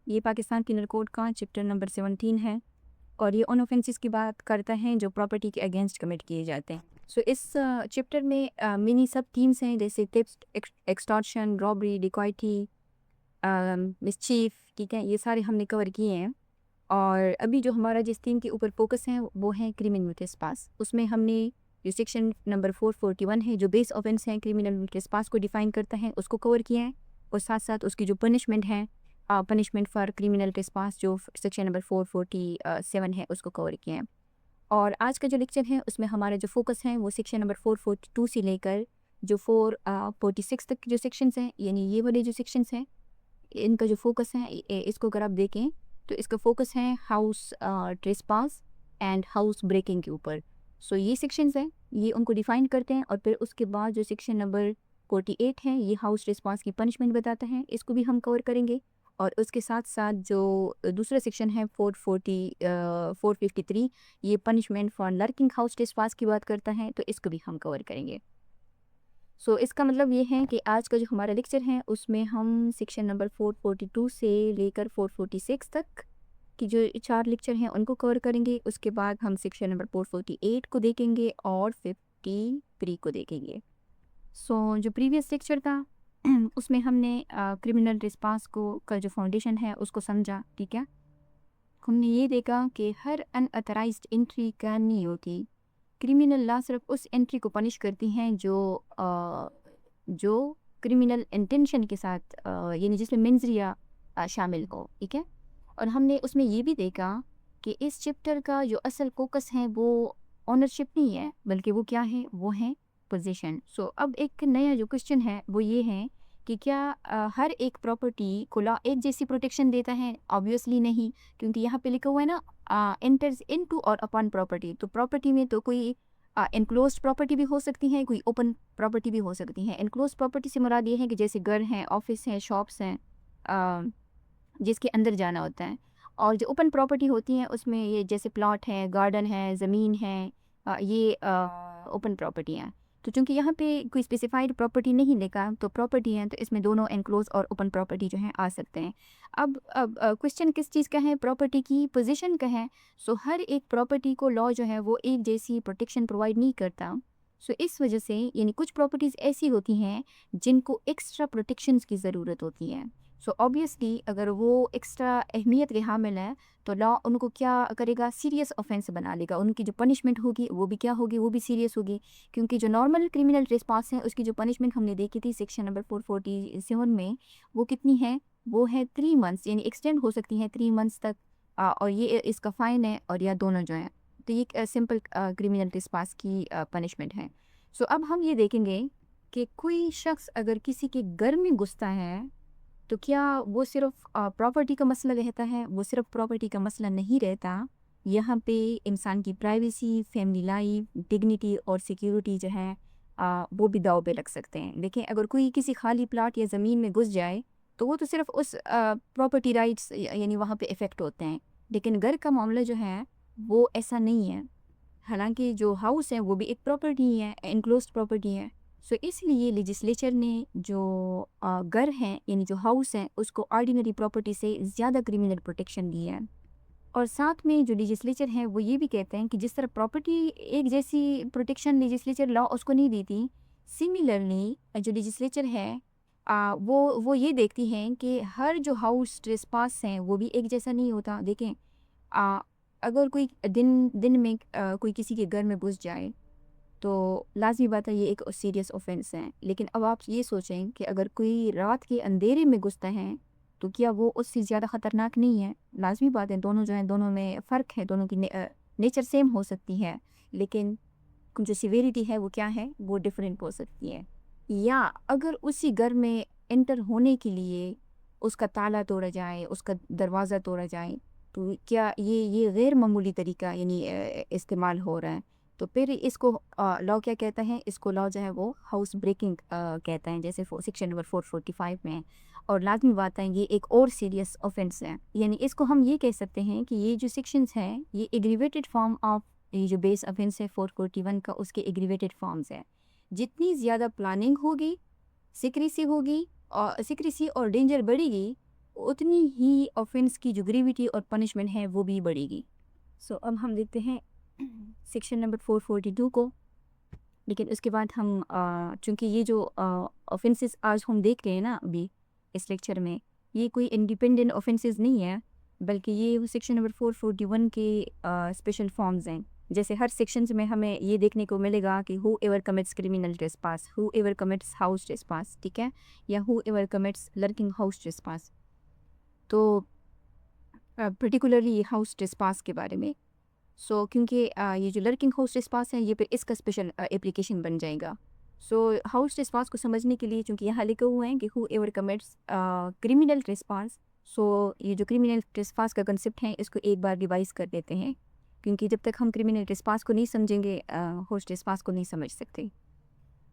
ये Pakistan penal code का chapter number 17 है और ये उन ऑफेंसेस की बात करता है जो प्रॉपर्टी के अगेंस्ट कमिट किए जाते हैं। सो इस चैप्टर में मिनी सब थीम्स हैं जैसे tips, extortion, robbery, dacoity, mischief, ठीक है, ये सारे हमने कवर किए हैं। और अभी जो हमारा जिस थीम के ऊपर फोकस है वो है क्रिमिनल ट्रेसपास। उसमें हमने जो सेक्शन नंबर 441 है जो बेस ऑफेंस है क्रिमिनल ट्रेसपास को डिफाइन करता है उसको कवर किया है, और साथ साथ उसकी जो पनिशमेंट है, पनिशमेंट फॉर क्रिमिनल ट्रेसपास जो सेक्शन नंबर 447 है उसको कवर किया है। और आज का जो लेक्चर है उसमें हमारा जो फोकस है वो सेक्शन नंबर 442 से लेकर जो 446 तक जो सेक्शंस हैं, यानी ये वाले जो सेक्शंस हैं इनका जो फोकस है इसको अगर आप देखें तो इसका फोकस है house trespass and house breaking के ऊपर। सो ये सेक्शंस हैं, ये उनको डिफाइन करते हैं, और फिर उसके बाद जो सेक्शन नंबर 48 है ये हाउस ट्रेसपास की पनिशमेंट बताता है, इसको भी हम कवर करेंगे। और उसके साथ साथ जो दूसरा सेक्शन है 453 ये punishment for lurking house trespass की बात करता है, तो इसको भी हम कवर करेंगे। सो इसका मतलब ये है कि आज का जो हमारा लेक्चर है उसमें हम सेक्शन नंबर 442 से लेकर 446 तक की जो 4 लेक्चर हैं उनको कवर करेंगे। उसके बाद हम सेक्शन नंबर 448 को देखेंगे और 53 को देखेंगे। सो जो प्रीवियस लेक्चर था उसमें हमने क्रिमिनल रिस्पांस को का जो फाउंडेशन है उसको समझा, ठीक है। हमने ये देखा कि हर अनऑथराइज्ड एंट्री कैन नहीं होती। क्रिमिनल लॉ सिर्फ उस एंट्री को पनिश करती हैं जो क्रिमिनल इंटेंशन के साथ यानी जिसमें मेंजरिया शामिल हो, ठीक है। और हमने उसमें ये भी देखा कि इस चैप्टर का जो असल फोकस है वो ओनरशिप नहीं है, बल्कि वो क्या है, वो है पोजीशन। सो अब एक नया जो क्वेश्चन है वो ये है कि क्या हर एक प्रॉपर्टी को लॉ एक जैसी प्रोटेक्शन देता है? ऑब्वियसली नहीं, क्योंकि यहाँ पे लिखा हुआ है ना एंटर्स इनटू और अपॉन प्रॉपर्टी। तो प्रॉपर्टी में तो कोई इनक्लोज्ड प्रॉपर्टी भी हो सकती है, कोई ओपन प्रॉपर्टी भी हो सकती है। इनक्लोज्ड प्रॉपर्टी से मुराद ये है कि जैसे घर हैं, ऑफिस हैं, शॉप्स हैं, जिसके अंदर जाना होता है। और जो ओपन प्रॉपर्टी होती है उसमें ये जैसे प्लॉट है, गार्डन है, ज़मीन है, ये ओपन प्रॉपर्टी हैं। तो चूंकि यहाँ पे कोई स्पेसिफाइड प्रॉपर्टी नहीं लिखा तो प्रॉपर्टी है, तो इसमें दोनों एनक्लोज और ओपन प्रॉपर्टी जो है आ सकते हैं। अब क्वेश्चन किस चीज़ का है? प्रॉपर्टी की पोजीशन का है। सो हर एक प्रॉपर्टी को लॉ जो है वो एक जैसी प्रोटेक्शन प्रोवाइड नहीं करता। सो इस वजह से यानी कुछ प्रॉपर्टीज़ ऐसी होती हैं जिनको एक्स्ट्रा प्रोटेक्शंस की ज़रूरत होती है। सो ऑब्वियसली अगर वो एक्स्ट्रा अहमियत के हामिल है तो लॉ उनको क्या करेगा, सीरियस ऑफेंस बना लेगा। उनकी जो पनिशमेंट होगी वो भी क्या होगी, वो भी सीरियस होगी। क्योंकि जो नॉर्मल क्रिमिनल ट्रेसपास है उसकी जो पनिशमेंट हमने देखी थी सेक्शन नंबर 447 में, वो कितनी है, वो है 3 मंथ्स, यानी एक्सटेंड हो सकती है 3 मंथ्स तक। और ये इसका फ़ाइन है और या दोनों जो है। तो ये सिंपल क्रिमिनल ट्रेसपास की पनिशमेंट है। सो अब हम ये देखेंगे कि कोई शख्स अगर किसी के घर में घुसता है तो क्या वो सिर्फ प्रॉपर्टी का मसला रहता है? वो सिर्फ प्रॉपर्टी का मसला नहीं रहता। यहाँ पे इंसान की प्राइवेसी, फैमिली लाइफ, डिग्निटी और सिक्योरिटी जो है वो भी दाव पे लग सकते हैं। देखिए अगर कोई किसी खाली प्लाट या ज़मीन में घुस जाए तो वो तो सिर्फ उस प्रॉपर्टी राइट्स यानी वहाँ पे इफ़ेक्ट होते हैं, लेकिन घर का मामला जो है वो ऐसा नहीं है। हालांकि जो हाउस है वो भी एक प्रॉपर्टी ही है, इनक्लोज्ड प्रॉपर्टी है। सो इसलिए लेजिस्लेचर ने जो घर है यानी जो हाउस है उसको ऑर्डिनरी प्रॉपर्टी से ज़्यादा क्रिमिनल प्रोटेक्शन दी है। और साथ में जो लेजिस्लेचर है वो ये भी कहते हैं कि जिस तरह प्रॉपर्टी एक जैसी प्रोटेक्शन लेजिस्लेचर लॉ उसको नहीं देती, सिमिलरली जो लेजिस्लेचर है वो ये देखती हैं कि हर जो हाउस ट्रेसपास हैं वो भी एक जैसा नहीं होता। देखें आ, अगर कोई दिन दिन में कोई किसी के घर में घुस जाए तो लाज़मी बात है ये एक सीरियस ऑफेंस है। लेकिन अब आप ये सोचें कि अगर कोई रात के अंधेरे में घुसता है तो क्या वो उससे ज़्यादा ख़तरनाक नहीं है? लाज़मी बात है, दोनों जो हैं दोनों में फ़र्क है, दोनों की नेचर सेम हो सकती है, लेकिन जो सिवियरिटी है वो क्या है, वो डिफरेंट हो सकती है। या अगर उसी घर में एंटर होने के लिए उसका ताला तोड़ा जाए, उसका दरवाज़ा तोड़ा जाए, तो क्या ये गैर मामूली तरीका यानी इस्तेमाल हो रहा है, तो फिर इसको लॉ क्या कहता है, इसको लॉ जो है वो हाउस ब्रेकिंग कहता है, जैसे सेक्शन नंबर 445 में है। और लाजमी बात है ये एक और सीरियस ऑफेंस है, यानी इसको हम ये कह सकते हैं कि ये जो सेक्शंस हैं ये एग्रीवेटेड फॉर्म ऑफ ये जो बेस ऑफेंस है 441 का, उसके एग्रीवेटेड फॉर्म्स हैं। जितनी ज़्यादा प्लानिंग होगी, सिक्रेसी होगी और सिक्रेसी और डेंजर बढ़ेगी, उतनी ही ऑफेंस की जो ग्रेविटी और पनिशमेंट है वो भी बढ़ेगी। सो अब हम देखते हैं सेक्शन नंबर 442 को। लेकिन उसके बाद हम चूँकि ये जो ऑफेंसेस आज हम देख रहे हैं ना अभी इस लेक्चर में, ये कोई इंडिपेंडेंट ऑफेंसेस नहीं है, बल्कि ये सेक्शन नंबर 441 के स्पेशल फॉर्म्स हैं। जैसे हर सेक्शंस में हमें ये देखने को मिलेगा कि whoever commits criminal trespass, who ever commits house trespass, ठीक है, या who ever commits lurking house trespass. तो पर्टिकुलरली हाउस ट्रेसपास के बारे में। क्योंकि ये जो लर्किंग हाउस ट्रेसपास है ये फिर इसका स्पेशल एप्लीकेशन बन जाएगा। हाउस ट्रेसपास को समझने के लिए चूँकि यहाँ लिखे हुए हैं कि whoever commits criminal trespass, ये जो क्रिमिनल ट्रेसपास का कंसेप्ट है इसको एक बार रिवाइज कर देते हैं, क्योंकि जब तक हम क्रिमिनल ट्रेसपास को नहीं समझेंगे हाउस ट्रेसपास को नहीं समझ सकते।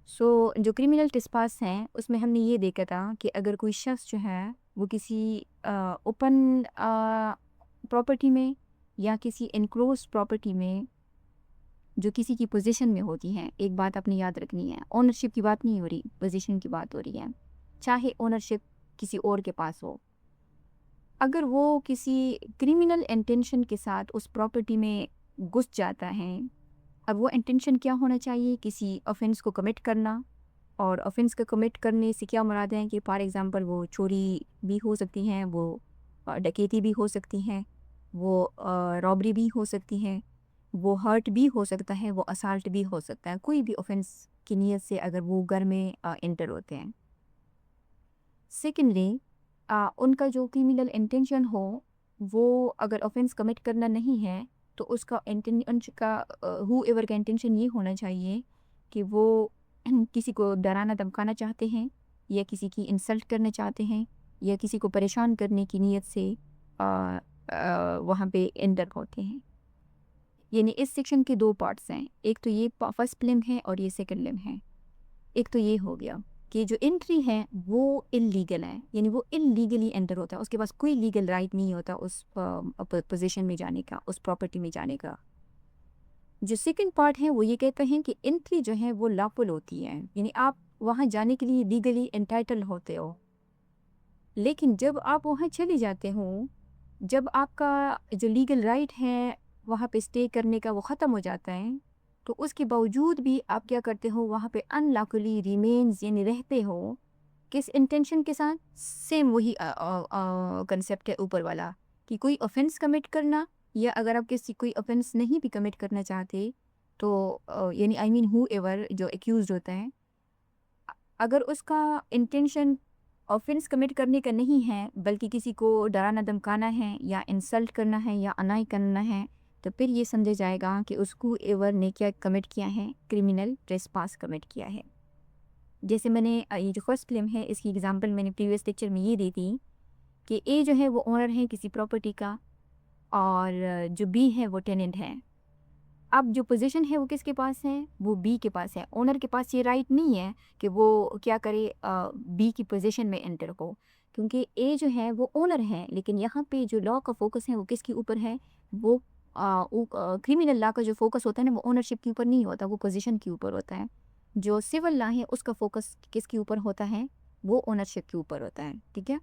जो क्रिमिनल ट्रेसपास हैं उसमें हमने ये देखा था कि अगर कोई शख्स जो है वो किसी ओपन प्रॉपर्टी में या किसी इनक्लोज प्रॉपर्टी में जो किसी की पोजीशन में होती हैं, एक बात आपने याद रखनी है, ओनरशिप की बात नहीं हो रही, पोजीशन की बात हो रही है, चाहे ओनरशिप किसी और के पास हो। अगर वो किसी क्रिमिनल इंटेंशन के साथ उस प्रॉपर्टी में घुस जाता है, अब वो इंटेंशन क्या होना चाहिए, किसी ऑफेंस को कमिट करना। और ऑफेंस का कमिट करने से क्या मुराद है कि फॉर एग्जांपल वो चोरी भी हो सकती हैं, वो डकैती भी हो सकती हैं, वो रॉबरी भी हो सकती है, वो हर्ट भी हो सकता है, वो असाल्ट भी हो सकता है, कोई भी ऑफेंस की नीयत से अगर वो घर में एंटर होते हैं। सेकेंडली उनका जो क्रिमिनल इंटेंशन हो, वो अगर ऑफेंस कमिट करना नहीं है तो उसका इंटेंशन का हु एवर का इंटेंशन ये होना चाहिए कि वो किसी को डराना धमकाना चाहते हैं, या किसी की इंसल्ट करना चाहते हैं, या किसी को परेशान करने की नीयत से वहाँ पे एंटर होते हैं। यानी इस सेक्शन के दो पार्ट्स हैं, एक तो ये फर्स्ट लिम है और ये सेकंड लिम है। एक तो ये हो गया कि जो एंट्री है वो इलीगल है, यानी वो इलीगली एंटर होता है, उसके पास कोई लीगल राइट नहीं होता उस पोजीशन में जाने का, उस प्रॉपर्टी में जाने का। जो सेकंड पार्ट है वो ये कहते हैं कि एंट्री जो है वो लॉफुल होती है, यानी आप वहाँ जाने के लिए लीगली एंटाइटल होते हो। लेकिन जब आप वहाँ चले जाते हो, जब आपका जो लीगल राइट है वहाँ पे स्टे करने का वो ख़त्म हो जाता है, तो उसके बावजूद भी आप क्या करते हो, वहाँ पे अनलॉफुली रिमेन्स यानी रहते हो। किस इंटेंशन के साथ? सेम वही कंसेप्ट है ऊपर वाला, कि कोई ऑफेंस कमिट करना, या अगर आप किसी कोई ऑफेंस नहीं भी कमिट करना चाहते तो यानी आई मीन हु एवर जो एक्यूज होता है, अगर उसका इंटेंशन ऑफेंस कमिट करने का नहीं है बल्कि किसी को डराना धमकाना है या इंसल्ट करना है या अनाई करना है, तो फिर ये समझा जाएगा कि उसको एवर ने क्या कमिट किया है, क्रिमिनल ट्रेसपास कमिट किया है। जैसे मैंने ये जो फर्स्ट क्लेम है इसकी एग्जांपल मैंने प्रीवियस लेक्चर में ये दी थी कि ए जो है वो ओनर है किसी प्रॉपर्टी का, और जो बी है वो टेनेंट है। अब जो पोजीशन है वो किसके पास है, वो बी के पास है। ओनर के पास ये राइट नहीं है कि वो क्या करे, बी की पोजीशन में एंटर हो, क्योंकि ए जो है वो ओनर है। लेकिन यहाँ पे जो लॉ का फोकस है वो किसके ऊपर है, वो क्रिमिनल लॉ का जो फोकस होता है ना वो ओनरशिप के ऊपर नहीं होता, वो पोजीशन के ऊपर होता है। जो सिविल लॉ है उसका फोकस किसके ऊपर होता है, वो ओनरशिप के ऊपर होता है, ठीक है,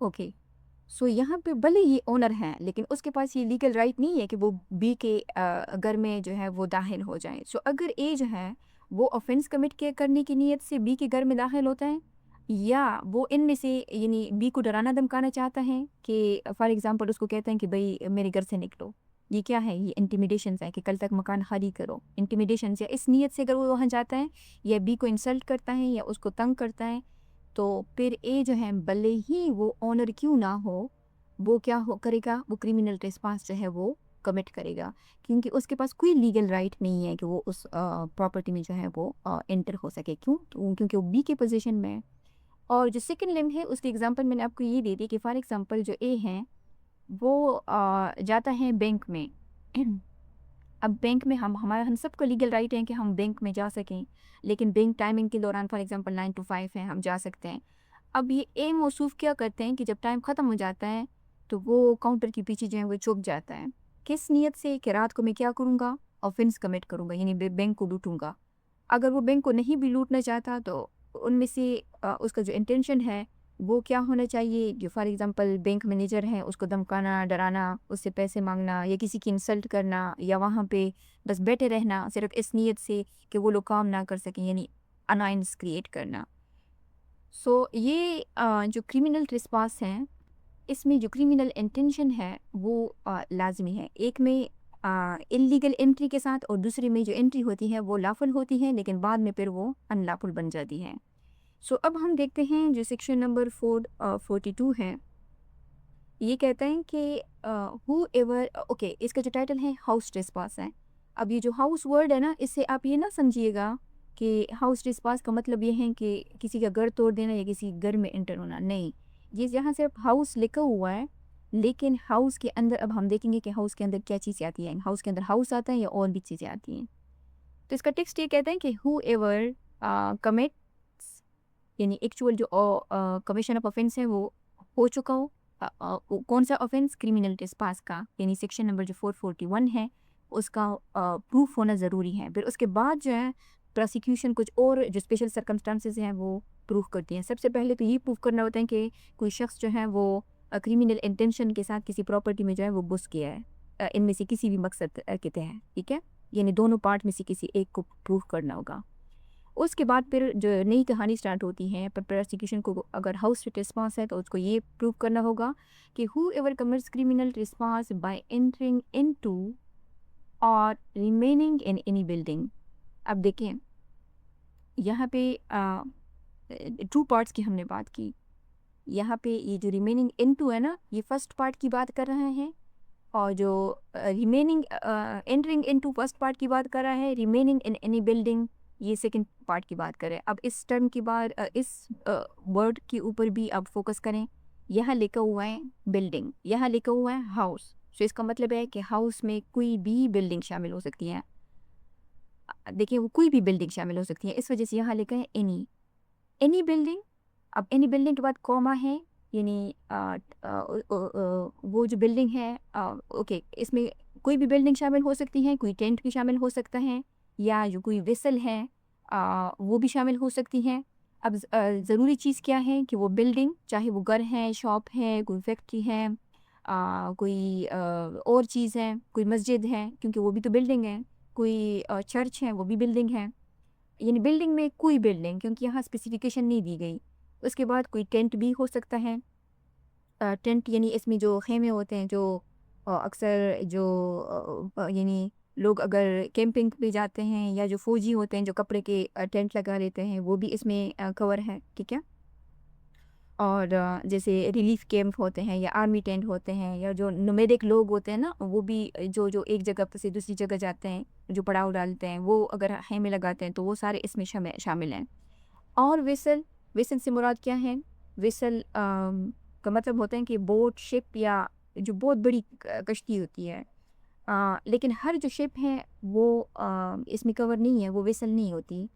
ओके। यहाँ पे भले ये ओनर है लेकिन उसके पास ये लीगल राइट नहीं है कि वो बी के घर में जो है वो दाखिल हो जाए। अगर ए जो है वो ऑफेंस कमिट के करने की नीयत से बी के घर में दाखिल होता है, या वो इनमें से यानी बी को डराना धमकाना चाहता है कि फॉर एग्जांपल उसको कहते हैं कि भाई मेरे घर से निकलो, ये क्या है, ये इंटिमिडेशन है कि कल तक मकान खाली करो, इंटिमिडेशन या इस नीयत से अगर वो वहाँ जाता है या बी को इंसल्ट करता है या उसको तंग करता है, तो फिर ए जो है भले ही वो ओनर क्यों ना हो, वो क्या हो करेगा, वो क्रिमिनल ट्रेसपास जो है वो कमिट करेगा, क्योंकि उसके पास कोई लीगल राइट नहीं है कि वो उस प्रॉपर्टी में जो है वो एंटर हो सके। क्यों? तो क्योंकि वो बी के पोजीशन में है। और जो सेकंड लिम है उसकी एग्जांपल मैंने आपको ये दे दी कि फॉर एग्जांपल जो ए है वो जाता है बैंक में। अब बैंक में हम सबको लीगल राइट है कि हम बैंक में जा सकें, लेकिन बैंक टाइमिंग के दौरान फॉर एग्जांपल 9 to 5 है, हम जा सकते हैं। अब ये ए मौसूफ क्या करते हैं कि जब टाइम ख़त्म हो जाता है तो वो काउंटर के पीछे जो है वो छुप जाता है। किस नीयत से कि रात को मैं क्या करूँगा, ऑफेंस कमिट करूँगा, यानी बैंक को लूटूंगा। अगर वो बैंक को नहीं भी लूटना चाहता तो उनमें से उसका जो इंटेंशन है वो क्या होना चाहिए, जो फॉर एग्जांपल बैंक मैनेजर है उसको धमकाना, डराना, उससे पैसे मांगना या किसी की इंसल्ट करना या वहाँ पे बस बैठे रहना सिर्फ इस नीयत से कि वो लोग काम ना कर सकें, यानी अनाइंस क्रिएट करना। सो ये जो क्रिमिनल ट्रेसपास हैं, इसमें जो क्रिमिनल इंटेंशन है वो लाजमी है। एक में इलीगल एंट्री के साथ और दूसरे में जो एंट्री होती है वो लॉफुल होती है, लेकिन बाद में फिर वो अनलॉफुल बन जाती है। सो अब हम देखते हैं जो सेक्शन नंबर 42 है, ये कहता है कि हु एवर, ओके, इसका जो टाइटल है हाउस ट्रेसपास है। अब ये जो हाउस वर्ड है ना, इससे आप ये ना समझिएगा कि हाउस ट्रेसपास का मतलब ये है कि किसी का घर तोड़ देना या किसी घर में एंटर होना, नहीं। ये यहाँ सिर्फ हाउस लिखा हुआ है, लेकिन हाउस के अंदर अब हम देखेंगे कि हाउस के अंदर क्या चीज़ें आती हैं। हाउस के अंदर हाउस आता है या और भी चीज़ें आती हैं। तो इसका टेक्स्ट ये कहता है कि हु एवर कमिट्स, यानी एक्चुअल जो कमीशन ऑफ ऑफेंस है वो हो चुका हो। कौन सा ऑफेंस, क्रिमिनल ट्रेसपास का, यानी सेक्शन नंबर जो 441 है उसका प्रूफ होना ज़रूरी है। फिर उसके बाद जो है प्रोसिक्यूशन कुछ और जो स्पेशल सर्कमस्टांसेस हैं वो प्रूफ करती हैं। सबसे पहले तो ये प्रूफ करना होता है कि कोई शख्स जो है वो क्रिमिनल इंटेंशन के साथ किसी प्रॉपर्टी में जो है वो घुस गया है, इनमें से किसी भी मकसद के तहत, ठीक है। यानी दोनों पार्ट में से किसी एक को प्रूफ करना होगा। उसके बाद फिर जो नई कहानी स्टार्ट होती है, पर प्रोसिक्यूशन को अगर हाउस ट्रेसपास है तो उसको ये प्रूव करना होगा कि whoever commits criminal trespass by entering into और रिमेनिंग इन एनी बिल्डिंग। अब देखें यहाँ पे टू पार्ट्स की हमने बात की। यहाँ पे ये जो रिमेनिंग इनटू है ना, ये फर्स्ट पार्ट की बात कर रहे हैं, और जो remaining entering into first part की बात कर रहा है, रिमेनिंग इन एनी बिल्डिंग ये सेकंड पार्ट की बात करें। अब इस टर्म की बात, इस वर्ड के ऊपर भी आप फोकस करें। यहाँ लिखा हुआ है बिल्डिंग, यहाँ लिखा हुआ है हाउस। तो इसका मतलब है कि हाउस में कोई भी बिल्डिंग शामिल हो सकती है। देखिए वो कोई भी बिल्डिंग शामिल हो सकती है, इस वजह से यहाँ लिखा है एनी बिल्डिंग। अब एनी बिल्डिंग के बाद कॉमा है, यानी वो जो बिल्डिंग है, ओके, इसमें कोई भी बिल्डिंग शामिल हो सकती है, कोई टेंट भी शामिल हो सकता है, या जो कोई वेसल है वो भी शामिल हो सकती हैं। अब ज़रूरी चीज़ क्या है कि वो बिल्डिंग, चाहे वो घर है, शॉप है, कोई फैक्ट्री है, कोई और चीज़ है, कोई मस्जिद है, क्योंकि वो भी तो बिल्डिंग है, कोई चर्च है वो भी बिल्डिंग है, यानी बिल्डिंग में कोई बिल्डिंग, क्योंकि यहाँ स्पेसिफिकेशन नहीं दी गई। उसके बाद कोई टेंट भी हो सकता है। टेंट यानी इसमें जो खेमे होते हैं, जो अक्सर जो यानी लोग अगर कैंपिंग पे जाते हैं, या जो फौजी होते हैं जो कपड़े के टेंट लगा लेते हैं, वो भी इसमें कवर है, ठीक है। और जैसे रिलीफ कैंप होते हैं या आर्मी टेंट होते हैं, या जो नोमैडिक लोग होते हैं ना, वो भी जो एक जगह पर से दूसरी जगह जाते हैं, जो पड़ाव डालते हैं, वो अगर खेमे लगाते हैं तो वो सारे इसमें शामिल हैं। और विसल, विसल से मुराद क्या है? विसल का मतलब होता है कि बोट, शिप, या जो बहुत बड़ी कश्ती होती है। लेकिन हर जो शिप है वो इसमें कवर नहीं है, वो विसल नहीं होती।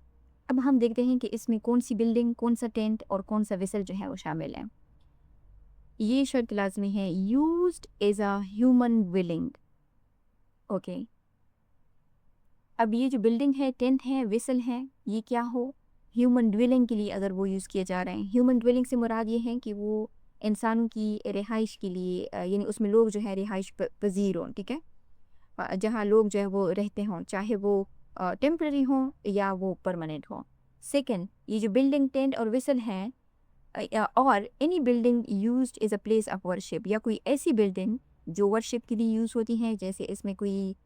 अब हम देखते हैं कि इसमें कौन सी बिल्डिंग, कौन सा टेंट और कौन सा विसल जो है वो शामिल है। ये शर्त लाजमी है, used as a human dwelling, okay. अब ये जो बिल्डिंग है, टेंट है, विसल है, ये क्या हो, ह्यूमन ड्वेलिंग के लिए अगर वो यूज़ किए जा रहे हैं। ह्यूमन ड्वेलिंग से मुराद ये है कि वो इंसानों की रिहाइश के लिए, यानी उसमें लोग जो है रिहाइश पजीर हों, ठीक है। जहाँ लोग जो है वो रहते हों, चाहे वो टेम्पररी हों या वो परमानेंट हों। सेकंड, ये जो बिल्डिंग, टेंट और विसल है, और any building used as a place of worship, या कोई ऐसी बिल्डिंग जो वर्शिप के लिए यूज़ होती हैं, जैसे इसमें कोई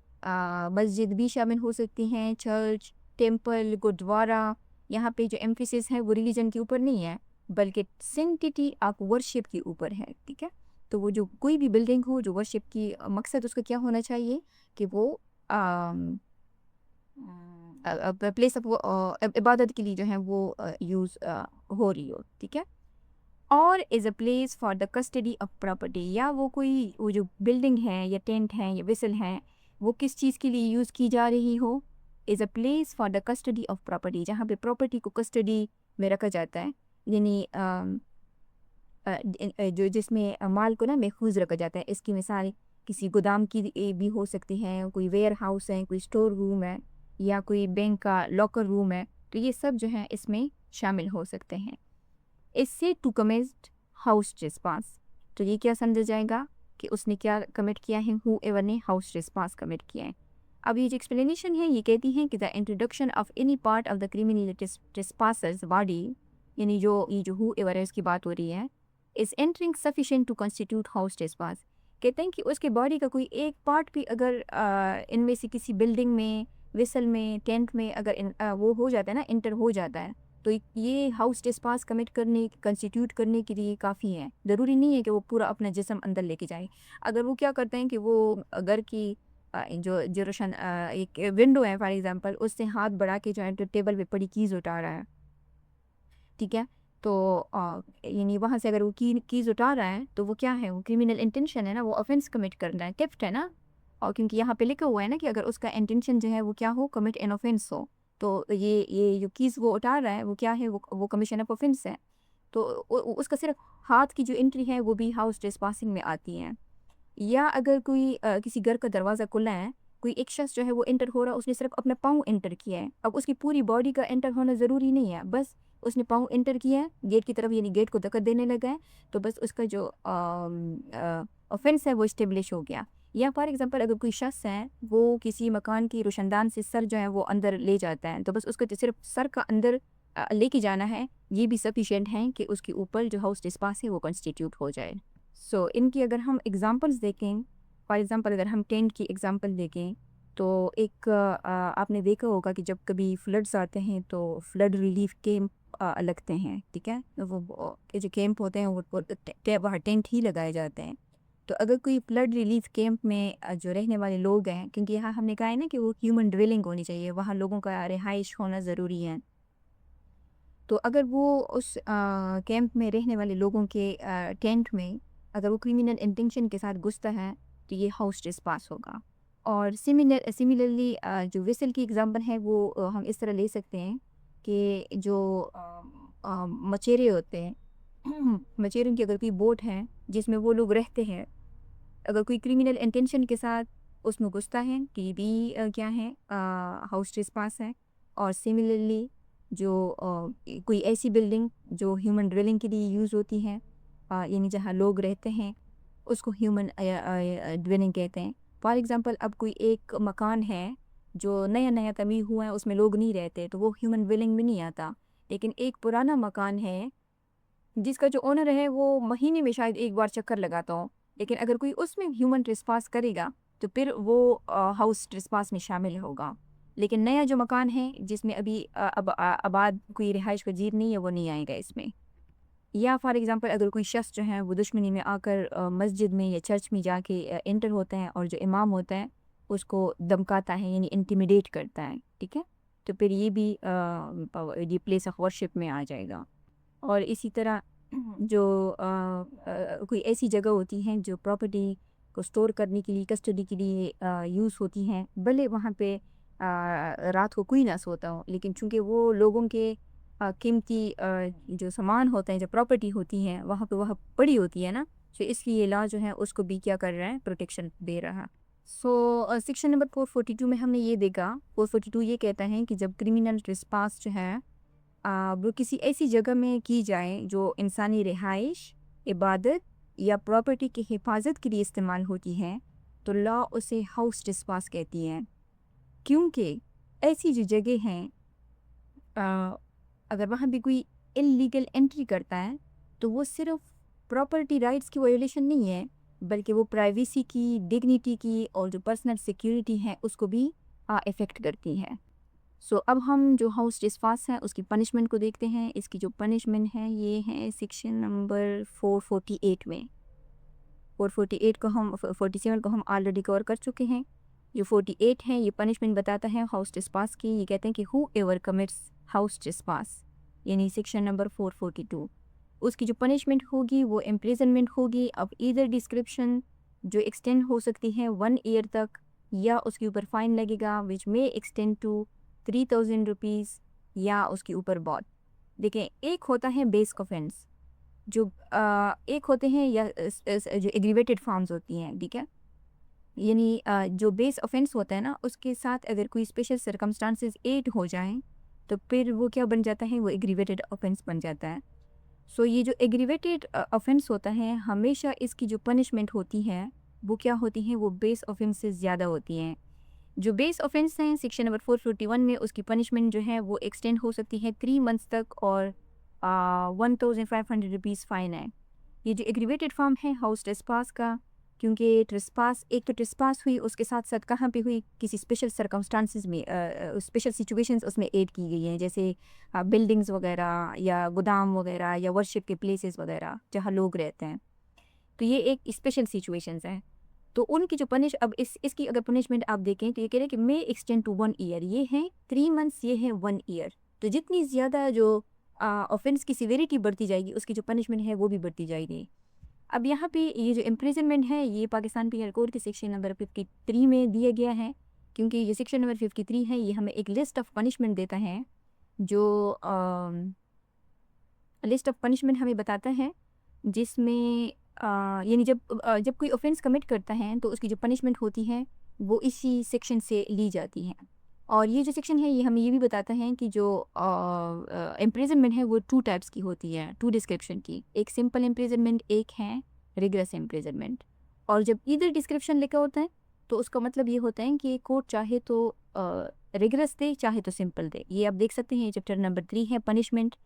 मस्जिद भी शामिल हो सकती हैं, चर्च, टेम्पल, गुरुद्वारा। यहाँ पे जो एम्फेसिस है वो रिलीजन के ऊपर नहीं है, बल्कि सेंटिटी ऑफ वर्शिप के ऊपर है, ठीक है। तो वो जो कोई भी बिल्डिंग हो जो वर्शिप की, मकसद उसका क्या होना चाहिए कि वो प्लेस ऑफ इबादत के लिए जो है वो यूज़ हो रही हो, ठीक है। और is a place for the custody of property, या वो जो बिल्डिंग है या टेंट है या विसल है, वो किस चीज़ के लिए यूज़ की जा रही हो, is a place for the custody of property, जहाँ पे प्रॉपर्टी को कस्टडी में रखा जाता है, यानी जो जिसमें माल को ना महफूज रखा जाता है। इसकी मिसाल किसी गोदाम की भी हो सकती है, कोई वेयर हाउस है, कोई स्टोर रूम है, या कोई बैंक का लॉकर रूम है, तो ये सब जो है इसमें शामिल हो सकते हैं। इससे टू कमिट हाउस ट्रेसपास। तो ये क्या समझा जाएगा कि उसने क्या कमिट किया है, हूएवर ने हाउस ट्रेसपास कमिट किया है। अब ये जो एक्सप्लेनेशन है ये कहती हैं कि the introduction of any part of the criminal ट्रेसपासर्स body, यानी जो ये जो हूएवर है उसकी बात हो रही है, is entering sufficient to constitute house trespass. कहते हैं कि उसके बॉडी का कोई एक पार्ट भी अगर इनमें से किसी बिल्डिंग में, विसल में, टेंट में अगर वो हो जाता है ना, इंटर हो जाता है, तो ये हाउस ट्रेसपास कमिट करने, कंस्टिट्यूट करने के लिए काफ़ी है। ज़रूरी नहीं है कि वो पूरा अपना जिस्म अंदर लेके जाए। अगर वो क्या करते हैं कि वो घर की जो रोशन एक विंडो है फॉर एग्जांपल, उससे हाथ बढ़ा के जो है तो टेबल पे पड़ी कीज़ उठा रहा है, ठीक है, तो यानी वहाँ से अगर वो कीज़ उठा रहा है तो वो क्या है, वो क्रिमिनल इंटेंशन है ना, वो ऑफेंस कमिट कर रहा है, टेफ्ट है ना। और क्योंकि यहाँ पे लिखा हुआ है ना कि अगर उसका इंटेंशन जो है वो क्या हो, कमिट एन ऑफेंस हो, तो ये जो कीज़ वो उठा रहा है वो क्या है, वो कमीशन ऑफ ऑफेंस है। तो उसका सिर्फ हाथ की जो एंट्री है वो भी हाउस ट्रेसपासिंग में आती है। या अगर कोई किसी घर का दरवाज़ा खुला है, कोई एक शख्स जो है वो एंटर हो रहा है, उसने सिर्फ अपना पाँव एंटर किया है, अब उसकी पूरी बॉडी का एंटर होना ज़रूरी नहीं है, बस उसने पाँव एंटर किया है गेट की तरफ, यानी गेट को धक्का देने लगा है, तो बस उसका जो ऑफेंस है वो इस्टेब्लिश हो गया। या फॉर एग्जांपल अगर कोई शख्स है वो किसी मकान की रोशनदान से सर जो है वो अंदर ले जाता है, तो बस उसका जो सिर्फ सर का अंदर लेके जाना है, ये भी सफिशिएंट है कि उसके ऊपर जो हाउस ट्रेसपास है वो कॉन्स्टिट्यूट हो जाए। सो इनकी अगर हम एग्जांपल्स देखें, फॉर एग्जांपल अगर हम टेंट की एग्जांपल देखें, तो एक आपने देखा होगा कि जब कभी फ्लड्स आते हैं तो फ्लड रिलीफ कैंप लगते हैं, ठीक है, तो जो कैंप होते हैं वहाँ टेंट ही लगाए जाते हैं। तो अगर कोई फ्लड रिलीफ कैंप में जो रहने वाले लोग हैं, क्योंकि यहाँ हमने कहा है ना कि वो ह्यूमन ड्वेलिंग होनी चाहिए, वहाँ लोगों का रिहाइश होना ज़रूरी है, तो अगर वो उस कैंप में रहने वाले लोगों के टेंट में अगर वो क्रिमिनल इंटेंशन के साथ घुसता है तो ये हाउस ट्रेसपास होगा। और सिमिलरली जो विसल की एग्जांपल है वो हम इस तरह ले सकते हैं कि जो मचेरे होते हैं मचेरों की अगर कोई बोट है जिसमें वो लोग रहते हैं, अगर कोई क्रिमिनल इंटेंशन के साथ उसमें घुसता है तो ये भी क्या है, हाउस ट्रेसपास है। और सिमिलरली जो कोई ऐसी बिल्डिंग जो ह्यूमन ड्वेलिंग के लिए यूज़ होती है, यानी जहाँ लोग रहते हैं, उसको ह्यूमन ड्वेलिंग कहते हैं। फॉर एग्जांपल अब कोई एक मकान है जो नया नया तमीर हुआ है, उसमें लोग नहीं रहते, तो वो ह्यूमन ड्वेलिंग में नहीं आता। लेकिन एक पुराना मकान है जिसका जो ओनर है वो महीने में शायद एक बार चक्कर लगाता हो, लेकिन अगर कोई उसमें ह्यूमन ट्रेसपास करेगा तो फिर वो हाउस ट्रेसपास में शामिल होगा। लेकिन नया जो मकान है जिसमें अभी आबाद कोई रिहाइश पजीर नहीं है, वो नहीं आएगा इसमें। या फॉर एग्जांपल अगर कोई शख्स जो है वो दुश्मनी में आकर मस्जिद में या चर्च में जाके एंटर होता है और जो इमाम होता है उसको धमकाता है, यानी इंटिमिडेट करता है, ठीक है, तो फिर ये भी ये प्लेस ऑफ वर्शिप में आ जाएगा। और इसी तरह जो कोई ऐसी जगह होती हैं जो प्रॉपर्टी को स्टोर करने के लिए, कस्टडी के लिए यूज़ होती हैं, भले वहाँ पे रात को कोई ना सोता हो, लेकिन चूंकि वो लोगों के कीमती जो सामान होते हैं, जो प्रॉपर्टी होती हैं वहाँ पे वह पड़ी होती है ना, तो इसलिए ये लॉ जो है उसको भी क्या कर रहा है, प्रोटेक्शन दे रहा। सो सेक्शन नंबर 442 में हमने ये देखा, 442 ये कहता है कि जब क्रिमिनल ट्रेसपास जो है वो किसी ऐसी जगह में की जाए जो इंसानी रिहाइश, इबादत या प्रॉपर्टी की हिफाजत के लिए इस्तेमाल होती है, तो लॉ उसे हाउस ट्रेसपास कहती है। क्योंकि ऐसी जो जगह हैं अगर वहाँ भी कोई इलीगल एंट्री करता है तो वो सिर्फ प्रॉपर्टी राइट्स की वायोलेशन नहीं है, बल्कि वो प्राइवेसी की, डिग्निटी की और जो पर्सनल सिक्योरिटी है उसको भी इफ़ेक्ट करती है। सो अब हम जो हाउस ट्रेसपास है उसकी पनिशमेंट को देखते हैं। इसकी जो पनिशमेंट है ये है सेक्शन नंबर 448 में। 448 को हम 47 को हम ऑलरेडी कवर कर चुके हैं। जो 48 है ये पनिशमेंट बताता है हाउस ट्रेसपास की। ये कहते हैं कि whoever commits house trespass, यानी सेक्शन नंबर 442, उसकी जो पनिशमेंट होगी वो इम्प्रिजनमेंट होगी। अब ईदर डिस्क्रिप्शन जो एक्सटेंड हो सकती है 1 ईयर तक, या उसके ऊपर फाइन लगेगा विच में एक्सटेंड टू 3000 रुपीज़, या उसके ऊपर बहुत। देखें, एक होता है बेस ऑफेंस, जो एक होते हैं या जो एग्रीवेटेड फॉर्म्स होती हैं, ठीक है, यानी जो बेस ऑफेंस होता है ना उसके साथ अगर कोई स्पेशल सर्कमस्टांसेस ऐड हो जाएं तो फिर वो क्या बन जाता है, वो एग्रीवेटेड ऑफेंस बन जाता है। सो ये जो एग्रीवेटेड ऑफेंस होता है, हमेशा इसकी जो पनिशमेंट होती है वो क्या होती है, वो बेस ऑफेंस से ज़्यादा होती हैं। जो बेस ऑफेंस हैं सेक्शन नंबर 441 में, उसकी पनिशमेंट जो है वो एक्सटेंड हो सकती है 3 मंथ्स तक, और 1500 रुपीज़ फ़ाइन है। ये जो एग्रीवेटेड फॉर्म है हाउस ट्रेसपास का, क्योंकि ट्रेसपास एक तो ट्रेसपास हुई, उसके साथ साथ कहाँ पे हुई, किसी स्पेशल सर्कमस्टांसिस में, स्पेशल सिचुएशंस उसमें ऐड की गई हैं, जैसे बिल्डिंग्स वगैरह या गोदाम वगैरह या वर्शिप के प्लेसेस वगैरह जहाँ लोग रहते हैं। तो ये एक स्पेशल सिचुएशंस हैं। तो उनकी जो पनिश अब इसकी अगर पनिशमेंट आप देखें तो ये कह रहे हैं कि मे एक्सटेंड टू 1 ईयर, ये है 3 मंथ्स, ये है 1 ईयर। तो जितनी ज़्यादा जो ऑफेंस की सिवेरिटी बढ़ती जाएगी, उसकी जो पनिशमेंट है वो भी बढ़ती जाएगी। अब यहाँ पे ये जो इम्प्रिजनमेंट है, ये पाकिस्तान पीनल कोड के सेक्शन नंबर 53 में दिया गया है, क्योंकि ये सेक्शन नंबर 53 है, ये हमें एक लिस्ट ऑफ पनिशमेंट देता है, जो लिस्ट ऑफ पनिशमेंट हमें बताता है, जिसमें यानी जब कोई ऑफेंस कमिट करता है तो उसकी जो पनिशमेंट होती है वो इसी सेक्शन से ली जाती है। और ये जो सेक्शन है ये हमें ये भी बताता है कि जो इम्प्रिजनमेंट है वो 2 टाइप्स की होती है, 2 डिस्क्रिप्शन की, एक सिंपल इम्प्रिजनमेंट, एक है रिग्रेस इम्प्रिजनमेंट। और जब इधर डिस्क्रिप्शन लिखा होता है तो उसका मतलब ये होता है कि कोर्ट चाहे तो रिग्रेस दे, चाहे तो सिंपल दे। ये आप देख सकते हैं, चैप्टर नंबर 3 है पनिशमेंट,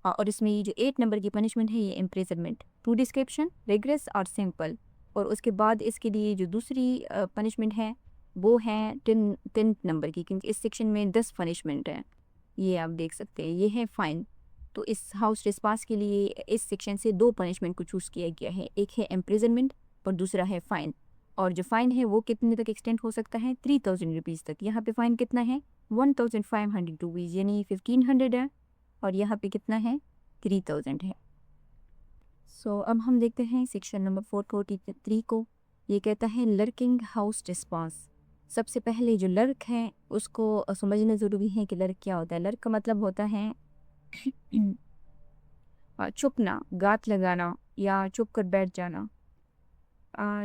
और इसमें ये जो 8 नंबर की पनिशमेंट है ये इम्प्रिजनमेंट, 2 डिस्क्रिप्शन, रिग्रेस और सिंपल। और उसके बाद इसके लिए जो दूसरी पनिशमेंट है वो है 10 नंबर की, क्योंकि इस सेक्शन में 10 पनिशमेंट है, ये आप देख सकते हैं, ये है फ़ाइन। तो इस हाउस ट्रेसपास के लिए इस सेक्शन से 2 पनिशमेंट को चूज़ किया गया है, एक है इम्प्रिजनमेंट और दूसरा है फ़ाइन। और जो फ़ाइन है वो कितने तक एक्सटेंड हो सकता है, 3000 रुपीज़ तक। यहाँ पे फ़ाइन कितना है, 1500 रुपीज़, यानी 1500 है, और यहाँ पे कितना है, 3000 है। सो अब हम देखते हैं सेक्शन नंबर 443 को। ये कहता है लर्किंग हाउस ट्रेसपास। सबसे पहले जो लर्क है उसको समझना ज़रूरी है कि लर्क क्या होता है। लर्क का मतलब होता है छुपना, गात लगाना या छुप कर बैठ जाना,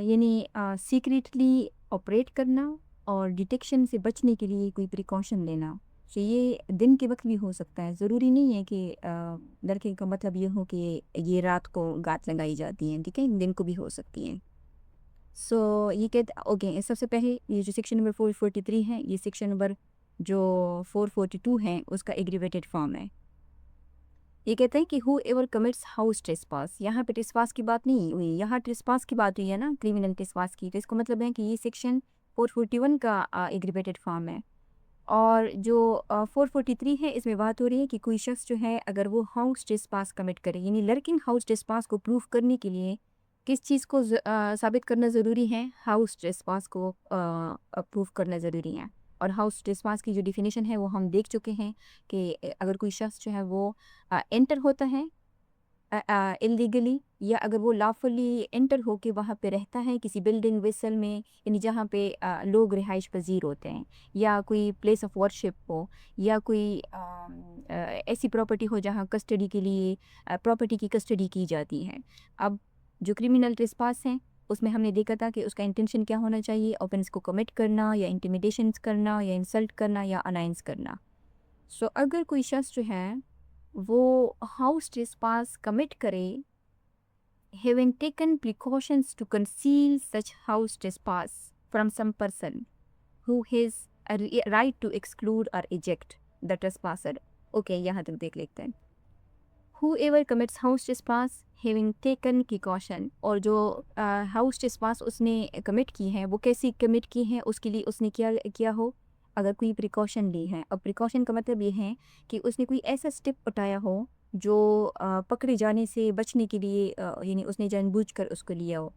यानी सीक्रेटली ऑपरेट करना और डिटेक्शन से बचने के लिए कोई प्रिकॉशन लेना। तो ये दिन के वक्त भी हो सकता है, ज़रूरी नहीं है कि लड़के का मतलब ये हो कि ये रात को गात लगाई जाती हैं, ठीक है, दिन को भी हो सकती हैं। सो ये कहते ओके, सबसे पहले ये जो सेक्शन नंबर 443 है, ये सेक्शन नंबर जो 442 है उसका एग्रीवेटेड फॉर्म है। ये कहते हैं कि whoever commits house trespass, यहाँ पे ट्रेसपास की बात नहीं हुई, यहाँ ट्रेसपास की बात हुई है ना, क्रिमिनल ट्रेसपास की। तो इसका मतलब है कि ये सेक्शन 441 का एग्रीवेटेड फॉर्म है। और जो 443 है इसमें बात हो रही है कि कोई शख्स जो है अगर वो हाउस ट्रेसपास कमिट करे, यानी लर्किंग हाउस ट्रेसपास को प्रूफ करने के लिए किस चीज़ को साबित करना ज़रूरी है, हाउस ट्रेसपास को प्रूफ करना ज़रूरी है। और हाउस ट्रेसपास की जो डिफिनेशन है वो हम देख चुके हैं कि अगर कोई शख्स जो है वो एंटर होता है इलीगली, या अगर वो लॉफुली एंटर होके वहाँ पे रहता है किसी बिल्डिंग वेसल में, यानी जहाँ पे लोग रिहाइश पजीर होते हैं, या कोई प्लेस ऑफ वर्शिप हो, या कोई ऐसी प्रॉपर्टी हो जहाँ कस्टडी के लिए प्रॉपर्टी की कस्टडी की जाती है। अब जो क्रिमिनल ट्रेसपास हैं उसमें हमने देखा था कि उसका इंटेंशन क्या होना चाहिए, ऑफेंस को कमिट करना या इंटिमिडेशन करना या इंसल्ट करना या अनाउंस करना। सो अगर कोई शख्स जो है वो हाउस ट्रेसपास कमिट करे, having taken precautions to conceal such house trespass from some person who has a right to exclude or eject the trespasser. Okay, यहाँ तक देख लेते हैं। Whoever commits house trespass having taken precaution, और जो house trespass उसने commit की है वो कैसी कमिट की है, उसके लिए उसने क्या किया हो, अगर कोई प्रिकॉशन ली है। अब प्रिकॉशन का मतलब ये है कि उसने कोई ऐसा स्टेप उठाया हो जो पकड़े जाने से बचने के लिए, यानी उसने जानबूझकर उसको लिया हो।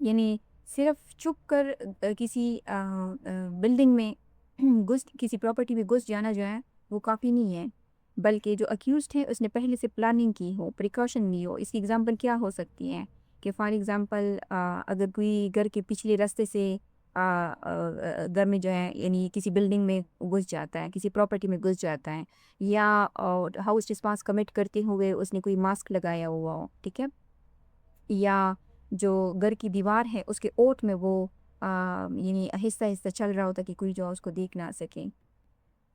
यानी सिर्फ चुप कर किसी बिल्डिंग में घुस, किसी प्रॉपर्टी में घुस जाना जो है वो काफ़ी नहीं है, बल्कि जो अक्यूज्ड है उसने पहले से प्लानिंग की हो, प्रिकॉशन ली हो। इसकी एग्जांपल क्या हो सकती है कि फॉर एग्जांपल अगर कोई घर के पिछले रास्ते से घर में जो है, यानी किसी बिल्डिंग में घुस जाता है, किसी प्रॉपर्टी में घुस जाता है, या हाउस ट्रेसपास कमिट करते हुए उसने कोई मास्क लगाया हुआ हो, ठीक है, या जो घर की दीवार है उसके ओट में वो यानी आहिस्ता आहिस्ता चल रहा होता कि कोई जो उसको देख ना सके।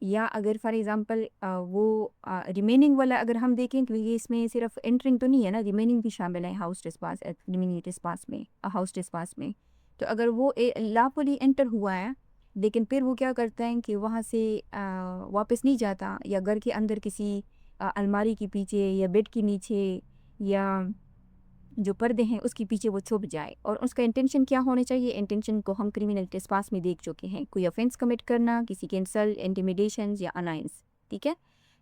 या अगर फॉर एग्ज़ाम्पल वो रिमेनिंग वाला अगर हम देखें, क्योंकि इसमें सिर्फ एंटरिंग तो नहीं है ना, रिमेनिंग भी शामिल है हाउस ट्रेसपास रिमेनिंग ट्रेसपास में, हाउस ट्रेसपास में। तो अगर वो लाफुली एंटर हुआ है लेकिन फिर वो क्या करता है कि वहाँ से वापस नहीं जाता, या घर के अंदर किसी अलमारी के पीछे या बेड के नीचे या जो पर्दे हैं उसके पीछे वो छुप जाए, और उसका इंटेंशन क्या होना चाहिए, इंटेंशन को हम क्रिमिनल ट्रेसपास में देख चुके हैं, कोई ऑफेंस कमिट करना, किसी के इंसल्ट, इंटिमिडेशन या अनायंस। ठीक है।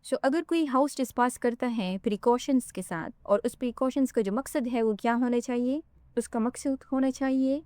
सो अगर कोई हाउस ट्रेसपास करता है प्रिकॉशंस के साथ, और उस प्रिकॉशंस का जो मकसद है वो क्या होना चाहिए, उसका मकसद होना चाहिए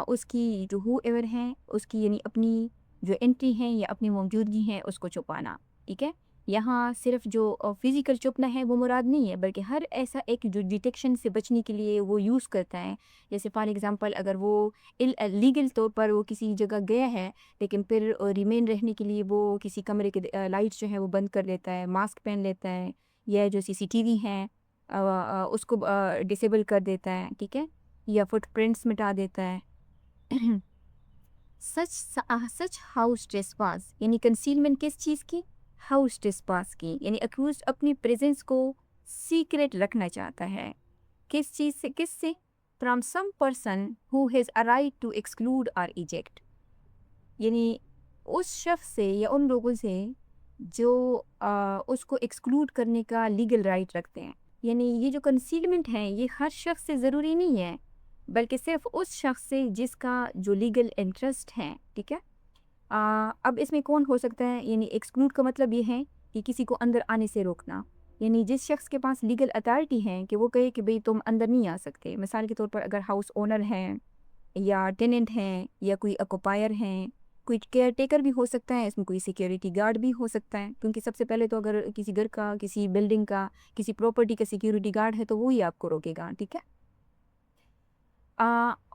उसकी जो हु एवर हैं उसकी यानी अपनी जो एंट्री है या अपनी मौजूदगी है उसको छुपाना। ठीक है। यहाँ सिर्फ जो फिज़िकल छुपना है वो मुराद नहीं है, बल्कि हर ऐसा एक जो डिटेक्शन से बचने के लिए वो यूज़ करता है। जैसे फॉर एग्ज़ाम्पल अगर वो लीगल तौर पर वो किसी जगह गया है लेकिन फिर रिमेन रहने के लिए वो किसी कमरे के लाइट्स जो है वो बंद कर लेता है, मास्क पहन लेता है, या जो सीसीटीवी है उसको डिसेबल कर देता है। ठीक है। या फुटप्रिंट्स मिटा देता है। सच हाउस ट्रेसपास यानी कंसीलमेंट किस चीज़ की, हाउस ट्रेसपास की, यानी अक्यूज्ड अपनी प्रेजेंस को सीक्रेट रखना चाहता है। किस चीज़ से, किससे, from some person who has a right to exclude or eject, यानी उस शख्स से या उन लोगों से जो उसको एक्सक्लूड करने का लीगल राइट रखते हैं। यानी ये जो कंसीलमेंट है ये हर शख्स से ज़रूरी नहीं है, बल्कि सिर्फ उस शख्स से जिसका जो लीगल इंटरेस्ट है। ठीक है। अब इसमें कौन हो सकता है, यानी एक्सक्लूड का मतलब ये है कि किसी को अंदर आने से रोकना, यानी जिस शख्स के पास लीगल अथॉरिटी है कि वो कहे कि भाई तुम अंदर नहीं आ सकते। मिसाल के तौर पर अगर हाउस ओनर हैं या टेनेंट हैं या कोई ऑक्युपायर हैं, कोई केयर टेकर भी हो सकता है, इसमें कोई सिक्योरिटी गार्ड भी हो सकता है, क्योंकि सबसे पहले तो अगर किसी घर का, किसी बिल्डिंग का, किसी प्रॉपर्टी का सिक्योरिटी गार्ड है तो वो ही आपको रोकेगा। ठीक है।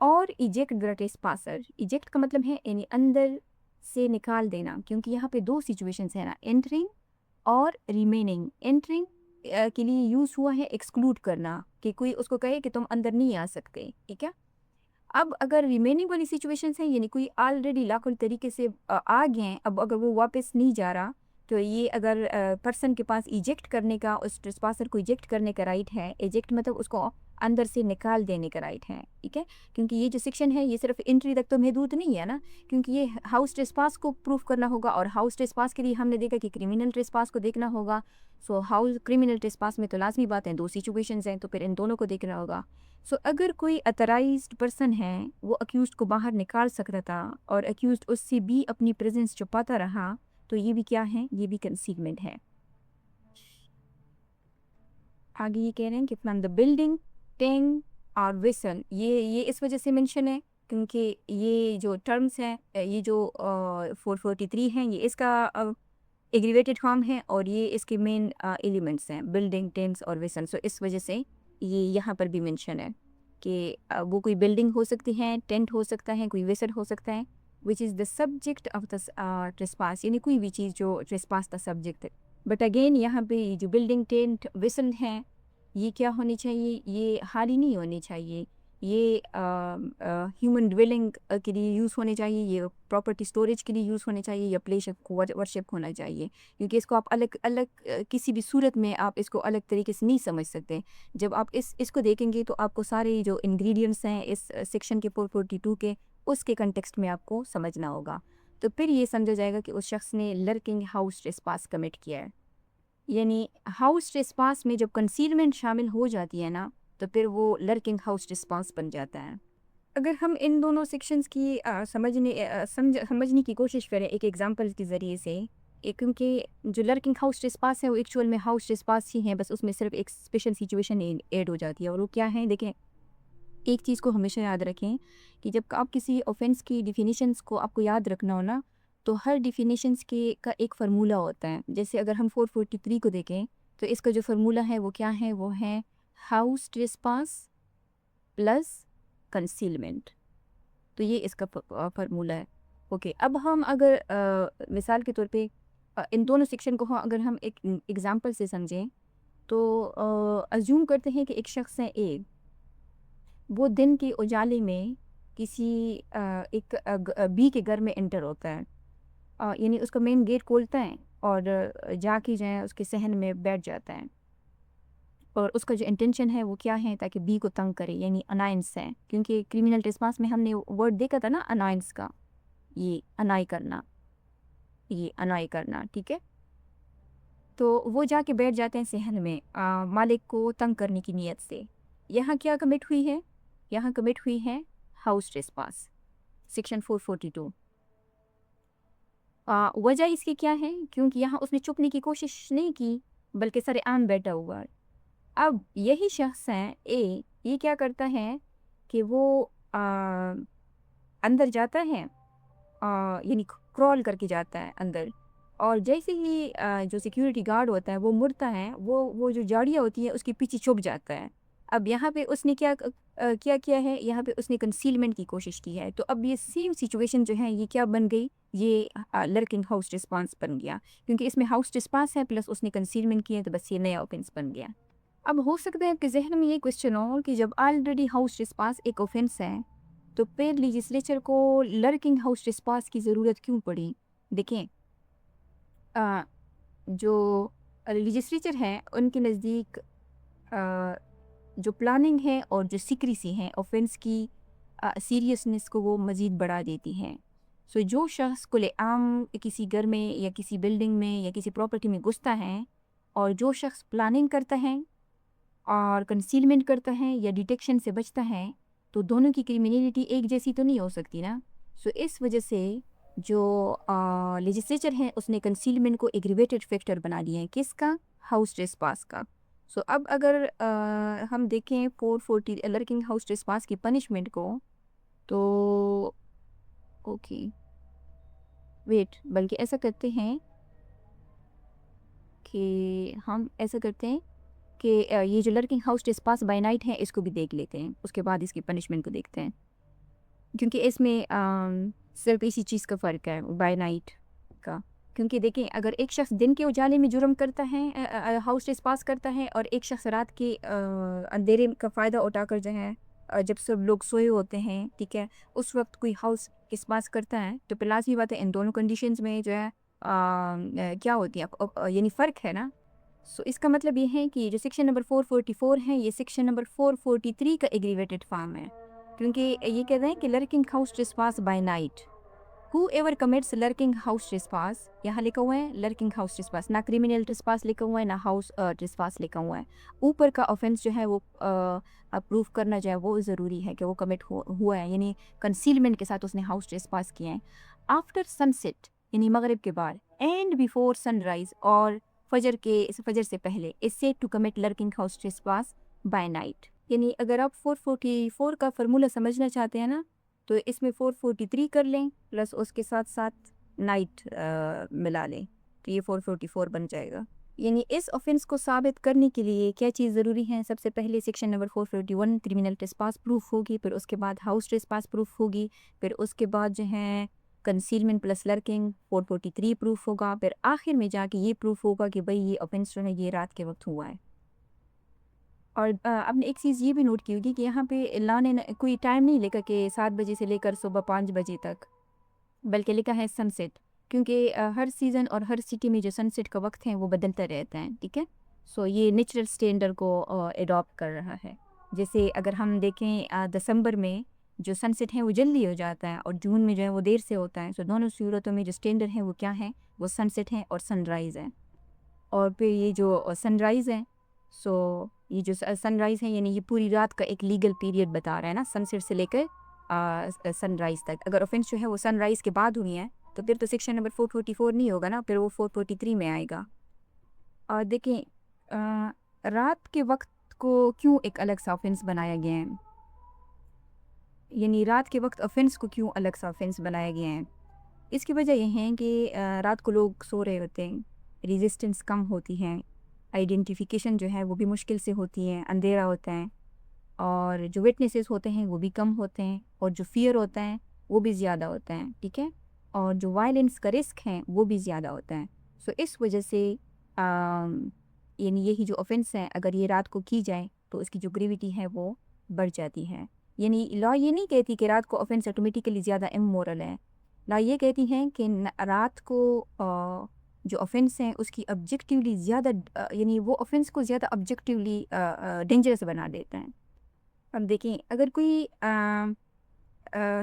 और इजेक्ट द ट्रेसपासर, इजेक्ट का मतलब है यानी अंदर से निकाल देना, क्योंकि यहाँ पे दो सिचुएशंस है ना, एंटरिंग और रिमेनिंग। एंटरिंग के लिए यूज़ हुआ है एक्सक्लूड करना, कि कोई उसको कहे कि तुम अंदर नहीं आ सकते। ठीक है। अब अगर रिमेनिंग वाली सिचुएशंस है, यानी कोई ऑलरेडी लाखों तरीके से आ गए हैं, अब अगर वो वापस नहीं जा रहा, तो ये अगर पर्सन के पास इजेक्ट करने का, उस ट्रेसपासर को इजेक्ट करने का राइट है। इजेक्ट मतलब उसको अंदर से निकाल देने का राइट है। ठीक है। क्योंकि ये जो सेक्शन है ये सिर्फ एंट्री तक तो महदूद नहीं है ना, क्योंकि ये हाउस ट्रेसपास को प्रूफ करना होगा, और हाउस ट्रेसपास के लिए हमने देखा कि क्रिमिनल ट्रेसपास को देखना होगा। सो हाउस क्रिमिनल ट्रेसपास में तो लाजमी बात है दो सिचुएशंस हैं, तो फिर इन दोनों को देखना होगा। सो अगर कोई अथराइज्ड पर्सन है वो अक्यूज्ड को बाहर निकाल सकता था और अक्यूज्ड उससे भी अपनी प्रेजेंस छुपाता रहा, तो ये भी क्या है, ये भी कंसीलमेंट है। आगे ये कह रहे हैं कि फ्रॉम द बिल्डिंग, टेंग और विसन, ये इस वजह से मेंशन है क्योंकि ये जो टर्म्स हैं, ये जो 443 हैं, ये इसका एग्रीवेटेड फॉर्म है और ये इसके मेन एलिमेंट्स हैं, बिल्डिंग, टेंट्स और विसन। सो इस वजह से ये यहाँ पर भी मेंशन है कि वो कोई बिल्डिंग हो सकती है, टेंट हो सकता है, कोई विसन हो सकता है, which is the subject of the trespass, यानी कोई भी चीज़ जो ट्रेसपास का सब्जेक्ट है। बट अगेन यहाँ पे ये जो बिल्डिंग, टेंट, विसन है, ये क्या होनी चाहिए, ये हारी नहीं होनी चाहिए, ये ह्यूमन ड्वेलिंग के लिए यूज़ होने चाहिए, ये प्रॉपर्टी स्टोरेज के लिए यूज़ होने चाहिए, या प्लेस ऑफ वर्शिप होना चाहिए, क्योंकि इसको आप अलग अलग किसी भी सूरत में आप इसको अलग तरीके से नहीं समझ सकते। जब आप इसको देखेंगे तो आपको सारे जो इंग्रेडिएंट्स हैं इस सेक्शन के 442 के, उसके कंटेक्स्ट में आपको समझना होगा, तो फिर ये समझा जाएगा कि उस शख्स ने लर्किंग हाउस ट्रेसपास कमिट किया है। यानी हाउस ट्रेसपास में जब कंसीलमेंट शामिल हो जाती है ना, तो फिर वो लर्किंग हाउस ट्रेसपास बन जाता है। अगर हम इन दोनों सेक्शंस की समझने की कोशिश करें एक एग्जांपल के ज़रिए से, क्योंकि जो लर्किंग हाउस ट्रेसपास है वो एक्चुअल में हाउस ट्रेसपास ही है, बस उसमें सिर्फ एक स्पेशल सिचुएशन ऐड हो जाती है, और वो क्या है, देखें, एक चीज़ को हमेशा याद रखें कि जब आप किसी ऑफेंस की डिफिनीशंस को आपको याद रखना हो ना, तो हर डिफिनीशंस के का एक फ़ार्मूला होता है। जैसे अगर हम 443 को देखें तो इसका जो फ़ार्मूला है वो क्या है, वो है हाउस ट्रेसपास प्लस कंसीलमेंट। तो ये इसका फ़ार्मूला है। ओके, अब हम अगर मिसाल के तौर पे इन दोनों सेक्शन को अगर हम एक एग्ज़ाम्पल से समझें, तो अज़्यूम करते हैं कि एक शख्स है ए, वो दिन के उजाले में किसी एक बी के घर में एंटर होता है। यानी उसका मेन गेट खोलता है और जाके जो है उसके सहन में बैठ जाता है और उसका जो इंटेंशन है वो क्या है, ताकि बी को तंग करे, यानी अनायंस है, क्योंकि क्रिमिनल ट्रेसपास में हमने वर्ड देखा था ना अनायंस का, ये अनाय करना, ये अनाय करना, ठीक है। तो वो जाके बैठ जाते हैं सहन में मालिक को तंग करने की नीयत से। यहाँ क्या कमिट हुई है, यहाँ कमिट हुई है हाउस ट्रेसपास, सेक्शन 442। वजह इसकी क्या है, क्योंकि यहाँ उसने छुपने की कोशिश नहीं की बल्कि सरेआम बैठा हुआ है। अब यही शख्स है ए, ये क्या करता है कि वो आ, अंदर जाता है, यानी क्रॉल करके जाता है अंदर, और जैसे ही जो सिक्योरिटी गार्ड होता है वो मुड़ता है, वो जो झाड़ियाँ होती है उसके पीछे छुप जाता है। अब यहाँ पे उसने क्या किया है, यहाँ पे उसने कंसीलमेंट की कोशिश की है। तो अब ये सेम सिचुएशन जो है ये क्या बन गई, ये लर्किंग हाउस रिस्पांस बन गया, क्योंकि इसमें हाउस रिस्पांस है प्लस उसने कंसीलमेंट किया, तो बस ये नया ऑफेंस बन गया। अब हो सकता है आपके जहन में ये क्वेश्चन हो कि जब ऑलरेडी हाउस रिस्पांस एक ऑफेंस है तो फिर लेजिस्लेचर को लर्किंग हाउस रिस्पांस की ज़रूरत क्यों पड़ी। देखें, अ, जो लेजिस्लेचर है उनके नज़दीक जो प्लानिंग है और जो सीक्रेसी है ऑफेंस की सीरियसनेस को वो मज़ीद बढ़ा देती हैं। सो जो शख्स खुलेआम किसी घर में या किसी बिल्डिंग में या किसी प्रॉपर्टी में घुसता है, और जो शख्स प्लानिंग करता है और कंसीलमेंट करता है या डिटेक्शन से बचता है, तो दोनों की क्रिमिनलिटी एक जैसी तो नहीं हो सकती ना। सो इस वजह से जो लेजिस्लेचर है उसने कंसीलमेंट को एग्रीवेटेड फैक्टर बना दिया है, किसका, हाउस ट्रेसपास का। सो अब अगर हम देखें 440 लर्किंग हाउस ट्रेसपास की पनिशमेंट को, तो ओके वेट, बल्कि ऐसा करते हैं कि हम ऐसा करते हैं कि ये जो lurking house trespass by night है इसको भी देख लेते हैं, उसके बाद इसकी पनिशमेंट को देखते हैं, क्योंकि इसमें सिर्फ इसी चीज़ का फ़र्क है बाय नाइट का। क्योंकि देखें, अगर एक शख्स दिन के उजाले में जुर्म करता है, हाउस ट्रेसपास करता है, और एक शख्स रात के अंधेरे का फ़ायदा उठाकर जो है जब सब लोग सोए होते हैं, ठीक है, उस वक्त कोई हाउस ट्रेसपास करता है, तो फिर लाज़मी बात है इन दोनों कंडीशंस में जो है क्या होती है, यानी फ़र्क है ना। सो इसका मतलब ये है कि जो सेक्शन नंबर 444 है ये सेक्शन नंबर 443 का एग्रीवेटेड फॉर्म है, क्योंकि ये कहते हैं कि lurking house trespass by night, whoever commits lurking house trespass, यहाँ लिखा हुआ है लर्किंग हाउस ट्रेसपास, ना क्रिमिनल ट्रेसपास लिखा हुआ है ना हाउस ट्रेसपास लिखा हुआ है। ऊपर का ऑफेंस जो है वो अप्रूव करना जो है वो ज़रूरी है कि वो कमिट हुआ है, यानी कंसीलमेंट के साथ उसने हाउस ट्रेसपास किया है। आफ्टर सनसेट यानी मगरिब के बाद, एंड बिफोर सनराइज और फजर से पहले, is said to commit lurking house trespass by night. यानी अगर आप 444 का फार्मूला समझना चाहते हैं ना, तो इसमें 443 कर लें प्लस उसके साथ साथ नाइट मिला लें, तो ये 444 बन जाएगा। यानी इस ऑफेंस को साबित करने के लिए क्या चीज़ ज़रूरी है, सबसे पहले section number 441 criminal trespass proof होगी, फिर उसके बाद हाउस ट्रेसपास प्रूफ होगी, फिर उसके बाद जो है कंसीलमेंट प्लस लर्किंग 443 प्रूफ होगा, फिर आखिर में जाके ये प्रूफ होगा कि भाई ये ऑफेंस जो है ये रात के वक्त हुआ है। और आपने एक चीज़ ये भी नोट की होगी कि यहाँ पे लॉ ने कोई टाइम नहीं लिखा कि 7 बजे से लेकर सुबह 5 बजे तक, बल्कि लिखा है सनसेट, क्योंकि हर सीज़न और हर सिटी में जो सनसेट का वक्त है वो बदलता रहता है, ठीक है। सो ये नेचुरल स्टैंडर्ड को एडॉप्ट कर रहा है। जैसे अगर हम देखें दिसंबर में जो सनसेट है वो जल्दी हो जाता है और जून में जो है वो देर से होता है। सो दोनों सूरतों में जो स्टैंडर्ड है वो क्या है, वो सनसेट है और सनराइज़ है। और फिर ये जो सनराइज़ है, सो ये जो सनराइज़ है यानी ये पूरी रात का एक लीगल पीरियड बता रहा है ना, सनसेट से लेकर सनराइज़ तक। अगर ऑफेंस जो है वो सनराइज़ के बाद हुई है तो फिर तो सेक्शन नंबर 444 नहीं होगा ना, फिर वो 443 में आएगा। और देखें, रात के वक्त को क्यों एक अलग सा ऑफेंस बनाया गया है, यानी रात के वक्त ऑफेंस को क्यों अलग सा ऑफेंस बनाया गया है। इसकी वजह यह है कि रात को लोग सो रहे होते हैं, रेजिस्टेंस कम होती है, आइडेंटिफिकेशन जो है वो भी मुश्किल से होती है, अंधेरा होता है, और जो विटनेसेस होते हैं वो भी कम होते हैं, और जो फियर होता है वो भी ज़्यादा होता है, ठीक है, और जो वायलेंस का रिस्क है वो भी ज़्यादा होता है। सो इस वजह से यानी यही जो ऑफेंस है अगर ये रात को की जाए तो इसकी जो ग्रेविटी है वो बढ़ जाती है। यानी लॉ ये नहीं कहती कि रात को ऑफेंस ऑटोमेटिकली ज़्यादा इमोरल है, लॉ ये कहती हैं कि रात को जो ऑफेंस है उसकी ऑब्जेक्टिवली ज़्यादा यानी वो ऑफेंस को ज़्यादा ऑब्जेक्टिवली डेंजरस बना देता है। अब देखिए अगर कोई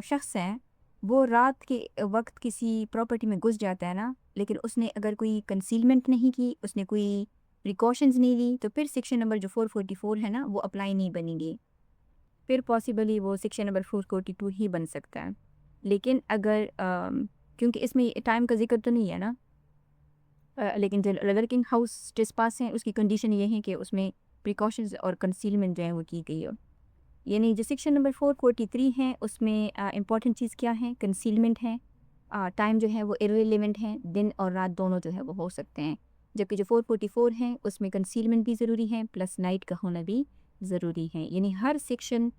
शख्स है वो रात के वक्त किसी प्रॉपर्टी में घुस जाता है ना, लेकिन उसने अगर कोई कंसीलमेंट नहीं की, उसने कोई प्रिकॉशंस नहीं ली, तो फिर सेक्शन नंबर जो 444 है ना वो अप्लाई नहीं बनेगी। फिर पॉसिबली वो सेक्शन नंबर 442 ही बन सकता है। लेकिन अगर क्योंकि इसमें टाइम का जिक्र तो नहीं है ना, लेकिन जो वर्किंग हाउस ट्रेसपास हैं उसकी कंडीशन ये है कि उसमें प्रिकॉशंस और कंसीलमेंट जो है वो की गई हो। यानी जो सेक्शन नंबर 443 है उसमें इम्पॉर्टेंट चीज़ क्या है, कंसीलमेंट है। टाइम जो है वो इररिलेवेंट है, दिन और रात दोनों जो है वो हो सकते हैं। जबकि जो 444 है उसमें कंसीलमेंट भी ज़रूरी है प्लस नाइट का होना भी ज़रूरी है। यानी हर सेक्शन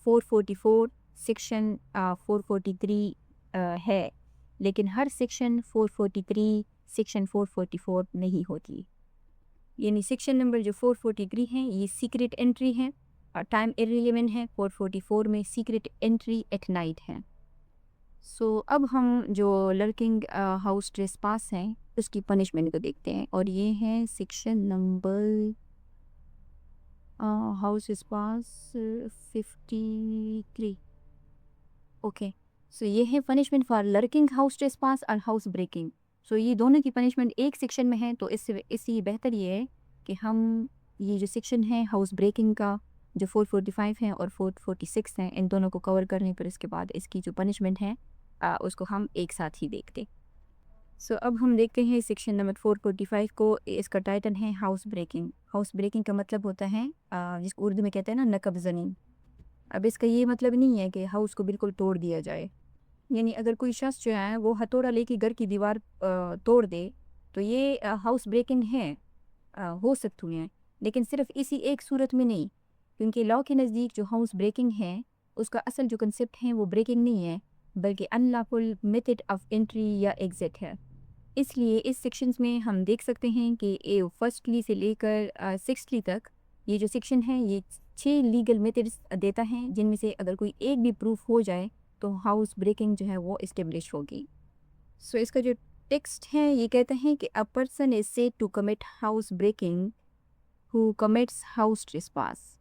444 सेक्शन 443 है, लेकिन हर सेक्शन 443 सेक्शन 444 नहीं होती। यानी सेक्शन नंबर जो 443 है ये सीक्रेट एंट्री है और टाइम इररिलेवेंट है। 444 में सीक्रेट एंट्री एट नाइट है। सो अब हम जो लर्किंग हाउस ट्रेसपास हैं उसकी पनिशमेंट को देखते हैं और ये है section number house trespass 53। Okay, so ये है punishment for lurking house trespass और हाउस ब्रेकिंग। सो ये दोनों की पनिशमेंट एक सेक्शन में है, तो इससे बेहतर ये है कि हम ये जो सेक्शन है हाउस ब्रेकिंग का जो 445 है और 446 है इन दोनों को कवर करने पर इसके बाद इसकी जो पनिशमेंट है उसको हम एक साथ ही देखते। सो अब हम देखते हैं सेक्शन नंबर 445 को। इसका टाइटल है हाउस ब्रेकिंग। हाउस ब्रेकिंग का मतलब होता है जिसको उर्दू में कहते हैं ना नकब ज़नी। अब इसका ये मतलब नहीं है कि हाउस को बिल्कुल तोड़ दिया जाए। यानी अगर कोई शख्स जो है वो हथौड़ा लेके घर की दीवार तोड़ दे तो ये हाउस ब्रेकिंग है, हो सकती हैं, लेकिन सिर्फ इसी एक सूरत में नहीं। क्योंकि लॉ के नज़दीक जो हाउस ब्रेकिंग है उसका असल जो कंसेप्ट है वो ब्रेकिंग नहीं है बल्कि अनलॉफुल मेथड ऑफ एंट्री या एग्जिट है। इसलिए इस सेक्शंस में हम देख सकते हैं कि ए फर्स्टली से लेकर सिक्सली तक ये जो सेक्शन है ये 6 लीगल मेथड्स देता है, जिनमें से अगर कोई एक भी प्रूफ हो जाए तो हाउस ब्रेकिंग जो है वो इस्टेब्लिश होगी। सो इसका जो टेक्स्ट है ये कहते हैं कि a person is said to commit house breaking who commits house trespass.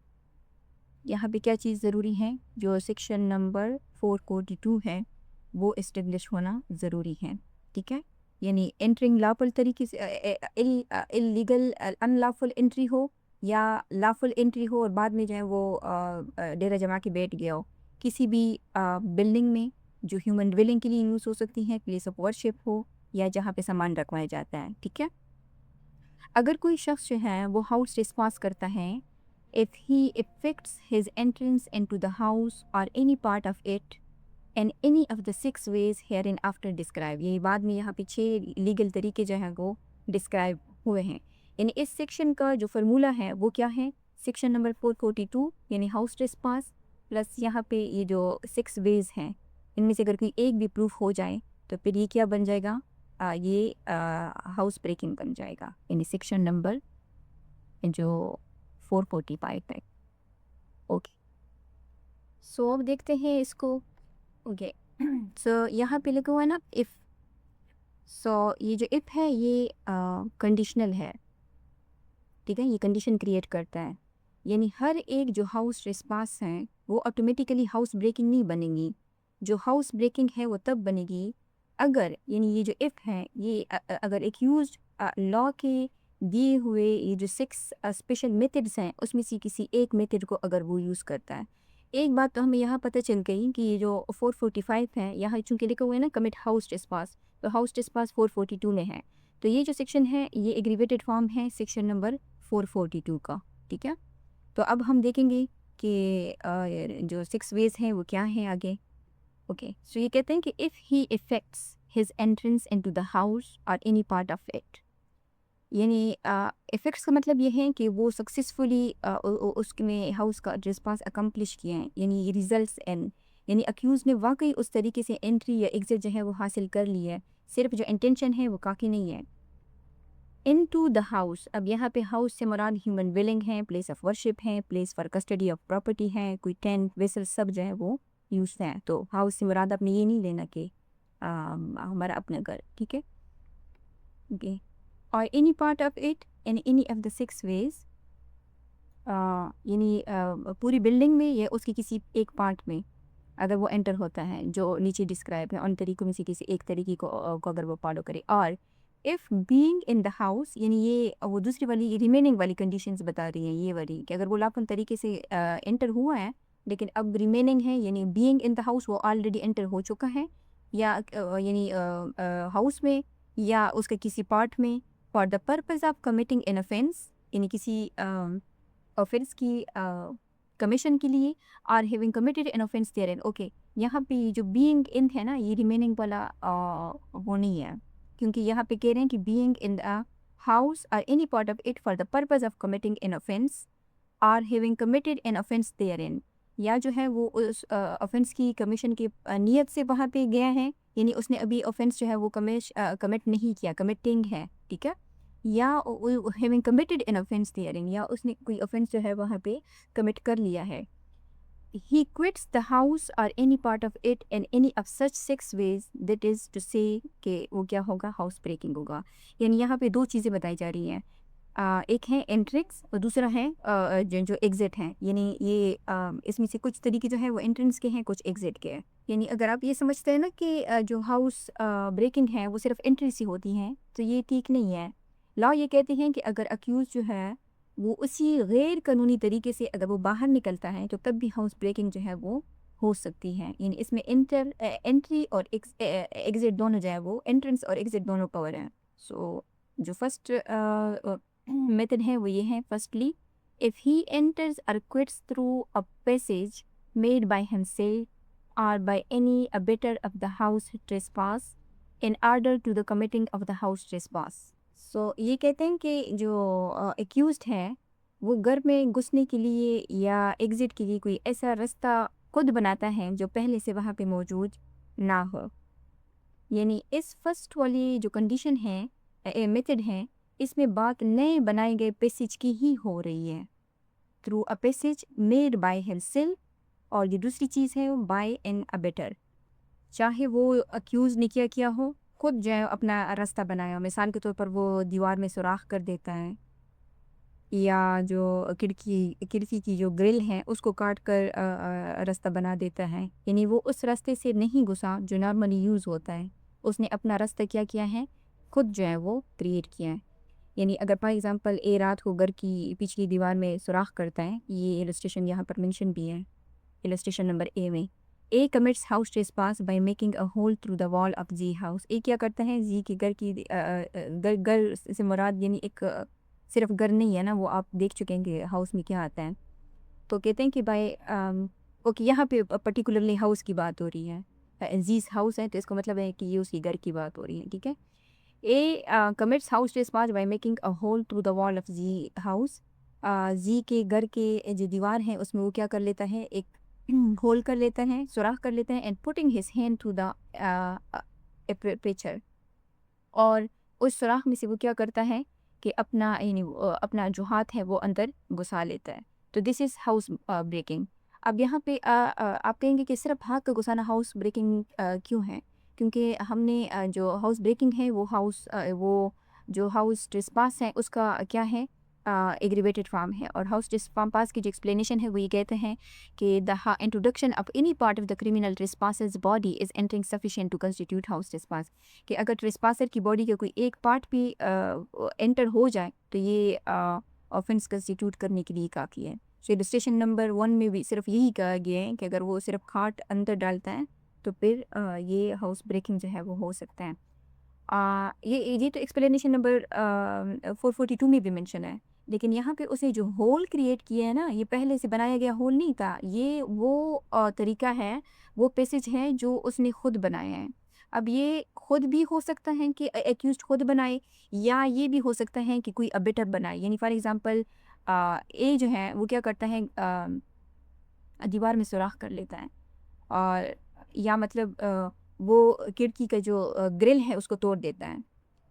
यहाँ पे क्या चीज़ ज़रूरी है, जो सेक्शन नंबर 442 है वो इस्टेब्लिश होना ज़रूरी है। ठीक है, यानी एंटरिंग लॉफुल तरीके से इलीगल अनलॉफुल एंट्री हो या लॉफुल एंट्री हो और बाद में जो है वो डेरा जमा के बैठ गया हो किसी भी बिल्डिंग में जो ह्यूमन ड्वेलिंग के लिए यूज़ हो सकती है, प्लेस ऑफ वर्शिप हो या जहाँ पे सामान रखवाया जाता है। ठीक है, अगर कोई शख्स जो है वो हाउस ट्रेसपास करता है, if he effects his entrance into the house or any part of it in any of the 6 ways hereinafter described। ये बाद में यहाँ पे 6 लीगल तरीके जो हैं वो डिस्क्राइब हुए हैं। यानी इस सेक्शन का जो फार्मूला है वो क्या है, सेक्शन नंबर 442 यानी हाउस ट्रेसपास प्लस यहाँ पे ये जो 6 वेज हैं इनमें से अगर कोई एक भी प्रूफ हो जाए तो फिर ये क्या बन जाएगा, ये हाउस ब्रेकिंग बन जाएगा। यानी सेक्शन नंबर जो 445 है। ओके, सो अब देखते हैं इसको। ओके, सो यहाँ पे लिखा हुआ है ना इफ़। सो ये जो इफ़ है ये कंडीशनल है। ठीक है, ये कंडीशन क्रिएट करता है, यानी हर एक जो हाउस ट्रेसपास हैं वो ऑटोमेटिकली हाउस ब्रेकिंग नहीं बनेगी। जो हाउस ब्रेकिंग है वो तब बनेगी अगर, यानी ये जो इफ़ है ये अगर एक्यूज लॉ के दिए हुए ये जो 6 स्पेशल मेथड्स हैं उसमें से किसी एक मेथड को अगर वो यूज़ करता है। एक बात तो हमें यहाँ पता चल गई कि ये जो 445 है यहाँ चूँकि लिखा हुआ है ना कमिट हाउस ट्रेसपास, तो हाउस ट्रेसपास 442 में है। तो ये जो सेक्शन है ये एग्रीवेटेड फॉर्म है सेक्शन नंबर 442 का। ठीक है, तो अब हम देखेंगे कि जो 6 वेज हैं वो क्या हैं आगे। ओके, सो ये कहते हैं कि if he effects his entrance into the house और एनी पार्ट ऑफ इट। यानी इफेक्ट्स का मतलब ये है कि वो सक्सेसफुली उसमें हाउस का ट्रेसपास अकम्प्लिश किए हैं, यानी ये रिजल्ट्स एन, यानी अक्यूज़ ने वाकई उस तरीके से एंट्री या एग्जिट जो है वो हासिल कर ली है, सिर्फ जो इंटेंशन है वो काफ़ी नहीं है। इनटू द हाउस, अब यहाँ पे हाउस से मुराद ह्यूमन विलिंग है, प्लेस ऑफ वर्शिप है, place for custody of property है, कोई टेंट वेसल सब जो है वो यूज है। तो हाउस से मुराद आपने ये नहीं लेना कि हमारा अपना घर, ठीक है। Okay, or any part of it in any of the 6 ways, यानी पूरी बिल्डिंग में या उसके किसी एक पार्ट में अगर वो एंटर होता है जो नीचे डिस्क्राइब है उन तरीकों में से किसी एक तरीके को अगर वो फॉलो करे, और if being in the house, यानी ये वो दूसरी वाली रिमेनिंग वाली कंडीशंस बता रही हैं, ये वाली कि अगर वो लापन तरीके से एंटर हुआ है लेकिन अब रिमेनिंग है, यानी बीइंग इन द हाउस वो ऑलरेडी एंटर हो चुका है, या यानी हाउस में या उसके किसी पार्ट में, for the purpose of committing an offence, यानी किसी ऑफेंस की कमीशन के लिए, or having committed an offence therein. Okay, यहाँ पे ये जो बीइंग इन है ना, ये रिमेनिंग वाला वो नहीं है, क्योंकि यहाँ पे कह रहे हैं कि बीइंग इन द हाउस और any part of it for the purpose of committing an offence or having committed an offence therein, या जो है वो उस ऑफेंस की कमीशन की नीयत से वहाँ पे गया है, यानी उसने अभी ऑफेंस जो है वो कमिट नहीं किया, कमिटिंग है, ठीक है, या having committed an offence therein, या उसने कोई ऑफेंस जो है वहाँ पे कमिट कर लिया है। He quits the house or any part of it in any of such 6 ways, that is to say कि वो क्या होगा, हाउस ब्रेकिंग होगा। यानी यहाँ पे दो चीज़ें बताई जा रही हैं, एक है एंट्रेंस और दूसरा है जो एग्जिट हैं, यानी ये इसमें से कुछ तरीके जो है वो एंट्रेंस के हैं, कुछ एग्जिट के हैं। यानी अगर आप ये समझते हैं ना कि जो हाउस ब्रेकिंग है वो सिर्फ एंट्री से होती हैं, तो ये ठीक नहीं है। लॉ ये कहते हैं कि अगर अक्यूज जो है वो उसी गैर कानूनी तरीके से अगर वो बाहर निकलता है तो तब भी हाउस ब्रेकिंग जो है वो हो सकती है। यानी इसमें एंट्री और एग्जिट दोनों जो है वो एंट्रेंस और एग्जिट दोनों कवर हैं। सो जो फर्स्ट मेथड है वो ये है, फर्स्टली इफ़ ही एंटर्स और quits through a passage made by himself और by any abettor of the house trespass in order to the committing of the house trespass. So ये कहते हैं कि जो एक्यूज्ड है वो घर में घुसने के लिए या एग्ज़िट के लिए कोई ऐसा रास्ता खुद बनाता है जो पहले से वहाँ पे मौजूद ना हो। यानी इस फर्स्ट वाली जो कंडीशन है, मेथड है, इसमें बात नए बनाए गए पैसेज की ही हो रही है, through a passage made by himself, और ये दूसरी चीज़ है बाय एन अबेटर, चाहे वो अक्यूज़ ने क्या किया हो, खुद जो है अपना रास्ता बनाया हो। मिसाल के तौर पर वो दीवार में सुराख कर देता है, या जो खिड़की की जो ग्रिल है उसको काट कर रास्ता बना देता है, यानी वो उस रास्ते से नहीं घुसा जो नॉर्मली यूज़ होता है, उसने अपना रास्ता क्या किया है, खुद जो है वो क्रिएट किया है। यानी अगर फॉर एग्जांपल ए रात को घर की पिछली दीवार में सुराख करता है, ये इलस्ट्रेशन यहाँ पर मेंशन भी है, इलस्ट्रेशन नंबर ए में, A commits house trespass by making a hole through the wall of Z house. A क्या करता है, जी के घर की घर से मुराद यानी एक सिर्फ घर नहीं है ना, वो आप देख चुके हैं कि हाउस में क्या आता है। तो कहते हैं कि बाय ओके, यहाँ पे पर्टिकुलरली हाउस की बात हो रही है, जीज हाउस है तो इसका मतलब है कि ये उसकी घर की बात हो रही है, ठीक है। A commits house trespass by making a hole through the wall of Z house, Z के घर के जो दीवार है उसमें वो क्या कर लेता है, एक होल कर लेता है, सुराख कर लेता है, and putting his hand through the aperture, और उस सुराख में से वो क्या करता है कि अपना यानी अपना जो हाथ है वो अंदर घुसा लेता है। तो दिस इज़ हाउस ब्रेकिंग। अब यहाँ पे आप कहेंगे कि सिर्फ हाथ का घुसाना हाउस ब्रेकिंग क्यों है, क्योंकि हमने जो हाउस ब्रेकिंग है वो जो हाउस ट्रेसपास है उसका क्या है, एग्रीवेटेड फॉर्म है, और हाउस ट्रेसपास की जो एक्सप्लेनेशन है वो ये कहते हैं कि the introduction of any part of the criminal ट्रेसपासर्स body is entering sufficient to constitute house trespass, कि अगर ट्रेसपासर की बॉडी का कोई एक पार्ट भी एंटर हो जाए तो ये ऑफेंस कंस्टिट्यूट करने के लिए काफ़ी है। सो इलस्ट्रेशन नंबर 1 में भी सिर्फ यही कहा गया है कि अगर वो सिर्फ खाट अंदर डालता है तो फिर ये हाउस ब्रेकिंग जो है वो हो सकता है। ये तो एक्सप्लेनेशन नंबर 442 में भी मेंशन है, लेकिन यहाँ पे उसने जो होल क्रिएट किया है ना, ये पहले से बनाया गया होल नहीं था, ये वो तरीका है, वो पैसेज है जो उसने खुद बनाया है। अब ये खुद भी हो सकता है कि एक्यूज्ड खुद बनाए, या ये भी हो सकता है कि कोई अबेटर बनाए। यानी फॉर एग्जांपल ए जो है वो क्या करता है, दीवार में सुराख कर लेता है, और या मतलब वो खिड़की का जो ग्रिल है उसको तोड़ देता है,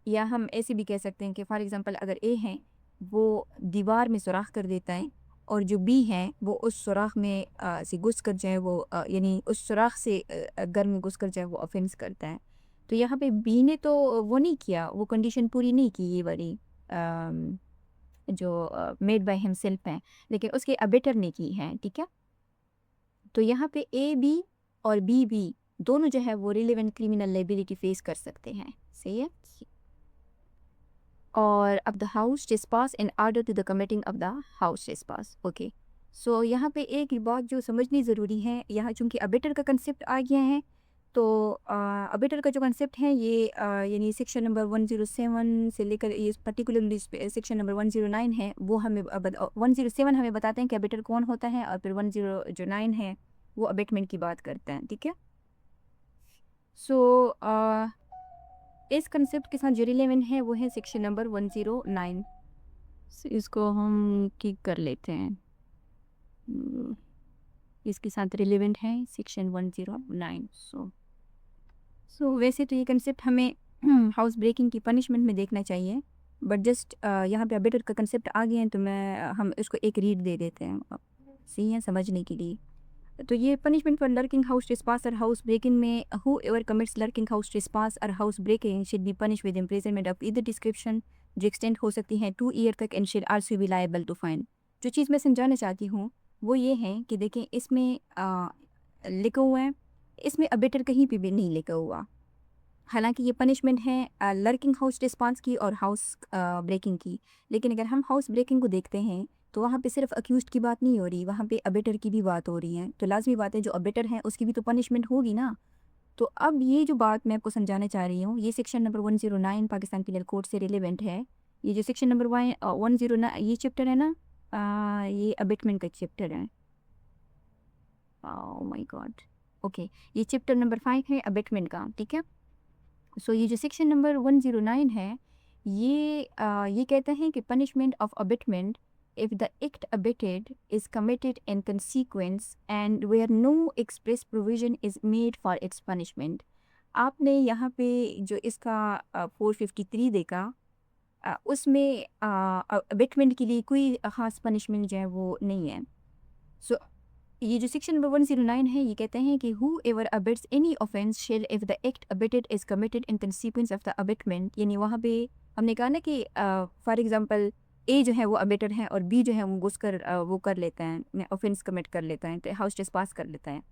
या हम ऐसे भी कह सकते हैं कि फॉर एग्जांपल अगर ए है वो दीवार में सुराख कर देता है, और जो बी है वो उस सुराख में से घुस कर जाए वो यानी उस सुराख से घर में घुस कर जाए वो ऑफेंस करता है। तो यहाँ पे बी ने तो वो नहीं किया, वो कंडीशन पूरी नहीं की ये वाली जो मेड बाय हिमसेल्फ है, लेकिन उसके अबेटर ने की है, ठीक है। तो यहाँ पे ए बी और बी बी दोनों जो है वो रिलेवेंट क्रिमिनल लाइबिलिटी फेस कर सकते हैं, सही है। और अब the house trespass in order to the committing of the house trespass, okay. So यहाँ पे एक बात जो समझनी ज़रूरी है, यहाँ चूंकि अबेटर का कंसेप्ट आ गया है, तो अबेटर का जो कंसेप्ट है ये यानी सेक्शन नंबर 107 से लेकर ये पर्टिकुलरली सेक्शन नंबर 109 है, वो हमें 107 हमें बताते हैं कि अबेटर कौन होता है, और फिर 109 है वो अबेटमेंट की बात करते हैं, ठीक है। सो इस कंसेप्ट के साथ जो रिलेवेंट है वो है सेक्शन नंबर 109। इसको हम किक कर लेते हैं। इसके साथ रिलेवेंट है सेक्शन 109। सो वैसे तो ये कंसेप्ट हमें हाउस ब्रेकिंग की पनिशमेंट में देखना चाहिए, बट जस्ट यहाँ पे अबेटर का कंसेप्ट आ गया है, तो हम इसको एक रीड दे देते हैं, सही है समझने के लिए। तो ये punishment for lurking house trespass और हाउस ब्रेकिंग में whoever commits lurking house trespass और house breaking should be punish with imprisonment of either description, जो एक्सटेंड हो सकती है 2 ईयर तक, and should also be liable to fine. जो चीज़ मैं समझाना चाहती हूँ वो ये है कि देखें इसमें लिखा हुआ है, इसमें अबेटर कहीं पे भी नहीं लिखा हुआ, हालांकि ये पनिशमेंट है लर्किंग हाउस ट्रेसपास की और हाउस ब्रेकिंग की। लेकिन अगर हम हाउस ब्रेकिंग को देखते हैं तो वहाँ पे सिर्फ अक्यूज्ड की बात नहीं हो रही, वहाँ पे अबेटर की भी बात हो रही है, तो लाजमी बात है जो अबेटर है उसकी भी तो पनिशमेंट होगी ना। तो अब ये जो बात मैं आपको समझाना चाह रही हूँ, ये section number 109 Pakistan penal code से रिलेवेंट है। ये जो सेक्शन नंबर 109 ये चैप्टर है ना, ये अबेटमेंट का चैप्टर है। ओह माय गॉड, ओके, ये चैप्टर नंबर 5 है अबेटमेंट का, ठीक है। सो ये जो सेक्शन नंबर 109 है, ये कहता है कि punishment of abetment if the act abetted is committed in consequence and where no express provision is made for its punishment. आपने यहाँ पे जो इसका 453 देखा, उसमें अबिटमेंट के लिए कोई ख़ास पनिशमेंट जो है वो नहीं है। सो ये जो सेक्शन नंबर 109 है, ये कहते हैं कि whoever abets any offence shall if the act abetted is committed in consequence of the abetment, यानी वहाँ पे हमने कहा ना कि फॉर एग्जांपल ए जो है वो अबिटर है और बी जो है वो घुसकर वो कर लेता है, ऑफेंस कमिट कर लेता है, तो हाउस ट्रेसपास कर लेता है,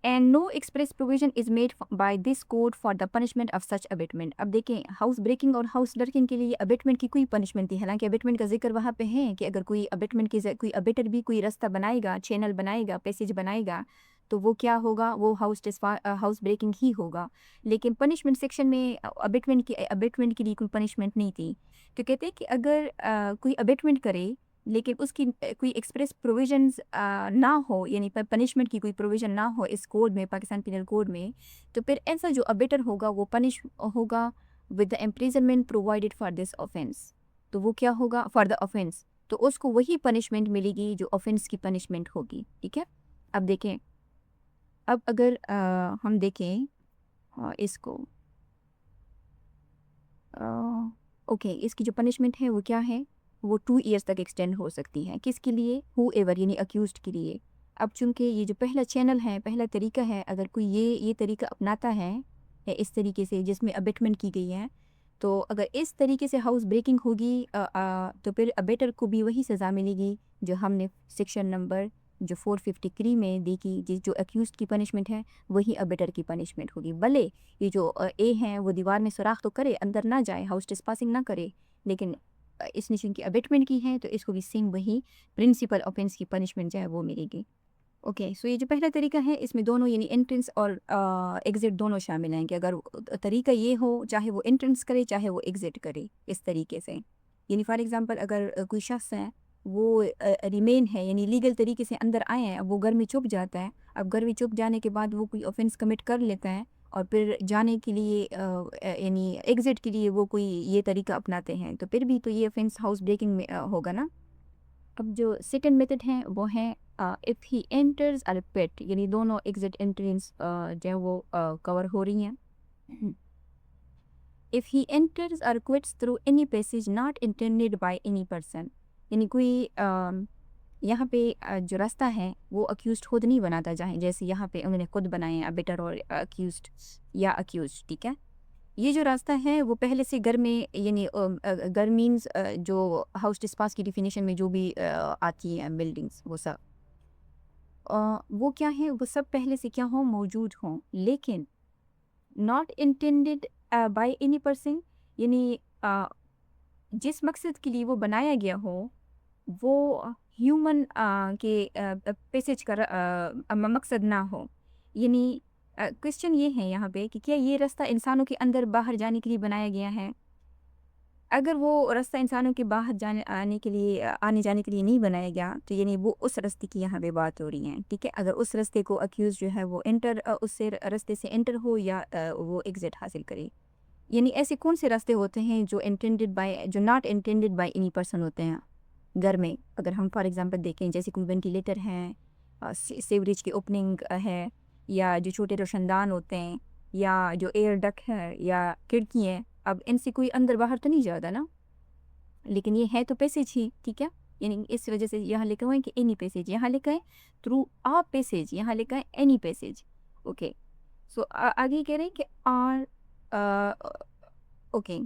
and no express provision is made by this code for the punishment of such abetment. अब देखें, हाउस ब्रेकिंग और हाउस लर्किंग के लिए अबिटमेंट की कोई पनिशमेंट थी, हालांकि अबिटमेंट का जिक्र वहाँ पे है कि अगर कोई अबिटमेंट की कोई अबिटर भी कोई रास्ता बनाएगा, चैनल बनाएगा, पैसेज बनाएगा, तो वो क्या होगा, वो हाउस ब्रेकिंग ही होगा। लेकिन पनिशमेंट सेक्शन में अबिटमेंट के लिए कोई पनिशमेंट नहीं थी। तो कहते हैं कि अगर कोई अबिटमेंट करे लेकिन उसकी कोई एक्सप्रेस प्रोविजंस ना हो, यानी पनिशमेंट की कोई प्रोविज़न ना हो इस कोड में, पाकिस्तान पीनल कोड में, तो फिर ऐसा जो अबेटर होगा वो पनिश होगा with the imprisonment provided for this offence. तो वो क्या होगा, फॉर द ऑफेंस, तो उसको वही पनिशमेंट मिलेगी जो ऑफेंस की पनिशमेंट होगी, ठीक है। अब देखें, अब अगर हम देखें इसको, ओके, इसकी जो पनिशमेंट है वो क्या है, वो 2 ईयर्स तक एक्सटेंड हो सकती है। किसके लिए, हु एवर यानी अक्यूज्ड के लिए। अब चूंकि ये जो पहला चैनल है, पहला तरीका है, अगर कोई ये तरीका अपनाता है इस तरीके से जिसमें अबेटमेंट की गई है, तो अगर इस तरीके से हाउस ब्रेकिंग होगी तो फिर अबेटर को भी वही सज़ा मिलेगी जो हमने सेक्शन नंबर जो 453 में देखी, जिस जो अक्यूज्ड की पनिशमेंट है वही अबेटर की पनिशमेंट होगी। भले ये जो ए हैं वो दीवार में सुराख तो करे, अंदर ना जाए, हाउस ट्रेसपासिंग ना करे, लेकिन इसने चूंकि अबेटमेंट की है तो इसको भी सेम वही प्रिंसिपल ऑफेंस की पनिशमेंट जो है वो मिलेगी। ओके, सो ये जो पहला तरीका है इसमें दोनों यानी एंट्रेंस और एग्ज़िट दोनों शामिल हैं कि अगर तरीका ये हो, चाहे वो एंट्रेंस करे चाहे वो एग्ज़िट करे, इस तरीके से। यानी फॉर एग्जांपल अगर कोई शख्स है वो रिमेन है, यानी लीगल तरीके से अंदर आए हैं, अब वो घर में छुप जाता है, अब घर में छुप जाने के बाद वो कोई ऑफेंस कमिट कर लेता है और फिर जाने के लिए यानी एग्ज़िट के लिए वो कोई ये तरीका अपनाते हैं, तो फिर भी तो ये ऑफेंस हाउस ब्रेकिंग में होगा ना। अब जो सेकंड मेथड है वो है इफ़ ही एंटर्स और क्विट, यानी दोनों एग्जिट एंट्रेंस जो है वो कवर हो रही हैं। इफ़ ही एंटर्स और quits through any passage not intended by any person, यानी कोई यहाँ पे जो रास्ता है वो अक्यूज्ड खुद नहीं बनाता, चाहे जैसे यहाँ पे उन्होंने खुद बनाए अबेटर और अक्यूज्ड या अक्यूज्ड, ठीक है। ये जो रास्ता है वो पहले से घर में, यानी घर मीन्स जो हाउस डिस्पास की डिफिनेशन में जो भी आती है बिल्डिंग्स, वो सब वो क्या है, वो सब पहले से क्या हो, मौजूद हों, लेकिन not intended by any person, यानी जिस मकसद के लिए वो बनाया गया हो वो ह्यूमन के पैसेज का मकसद ना हो। यानी क्वेश्चन ये है यहाँ पे कि क्या ये रास्ता इंसानों के अंदर बाहर जाने के लिए बनाया गया है। अगर वो रास्ता इंसानों के बाहर जाने आने के लिए आने जाने के लिए नहीं बनाया गया, तो यानी वो उस रास्ते की यहाँ पे बात हो रही है, ठीक है। अगर उस रास्ते को अक्यूज जो है वो उससे रास्ते से एंटर हो या वो एग्जिट हासिल करे, यानी ऐसे कौन से रास्ते होते हैं जो not intended by any person होते हैं घर में। अगर हम फॉर एग्जांपल देखें, जैसे कोई वेंटिलेटर है, सीवरेज की ओपनिंग है, या जो छोटे रोशनदान होते हैं, या जो एयर डक्ट है, या खिड़की है, अब इनसे कोई अंदर बाहर तो नहीं जाता ना, लेकिन ये है तो पैसेज ही, ठीक है। यानी इस वजह से यहाँ लिखा हुआ है कि एनी पैसेज, यहाँ लिखा है थ्रू आ पैसेज, यहाँ लिखा है एनी पैसेज। ओके, सो आगे कह रहे हैं कि or okay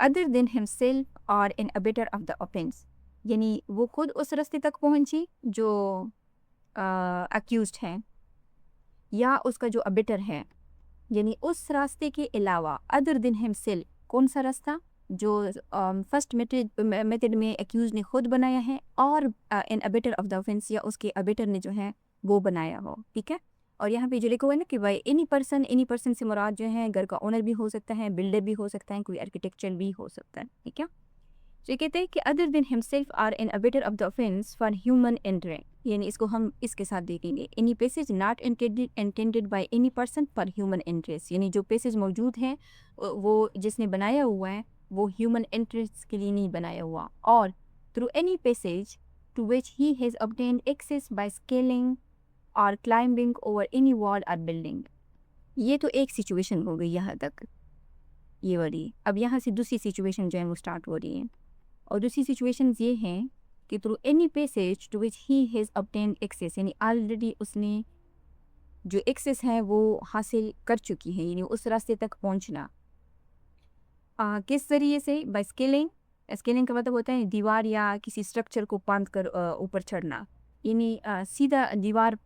other than himself or an abettor of the offence, यानी वो खुद उस रास्ते तक पहुंची जो अक्यूज्ड है, या उसका जो अबेटर है, यानी उस रास्ते के अलावा, अदर देन हिमसेल्फ, कौन सा रास्ता, जो फर्स्ट मेथड में एक्यूज ने खुद बनाया है, और an abettor of the offence, या उसके अबेटर ने जो है वो बनाया हो, ठीक है। और यहाँ पे जो लिखा हुआ है ना कि भाई एनी पर्सन से मुराद जो है घर का ओनर भी हो सकता है, बिल्डर भी हो सकता है, कोई आर्किटेक्चर भी हो सकता है, ठीक है। तो ये कहते हैं कि other than himself or an abettor of the offence for human entering, यानी इसको हम इसके साथ देखेंगे, any passage not intended by any person for human interest, यानी जो पैसेज मौजूद हैं वो जिसने बनाया हुआ है वो ह्यूमन इंटरेस्ट के लिए नहीं बनाया हुआ, or through any passage to which he has obtained access by scaling or climbing over any wall or building. ये तो एक सिचुएशन हो गई यहाँ तक, ये वाली। अब यहाँ से दूसरी सिचुएशन जो है वो स्टार्ट हो रही है, और दूसरी सिचुएशंस ये हैं कि through any passage to which he has obtained access, यानी ऑलरेडी उसने जो एक्सेस है वो हासिल कर चुकी है, यानी उस रास्ते तक पहुंचना किस जरिए से, बाय स्केलिंग। स्केलिंग का मतलब होता है दीवार या किसी स्ट्रक्चर को बांध कर ऊपर चढ़ना, यानी सीधा दीवार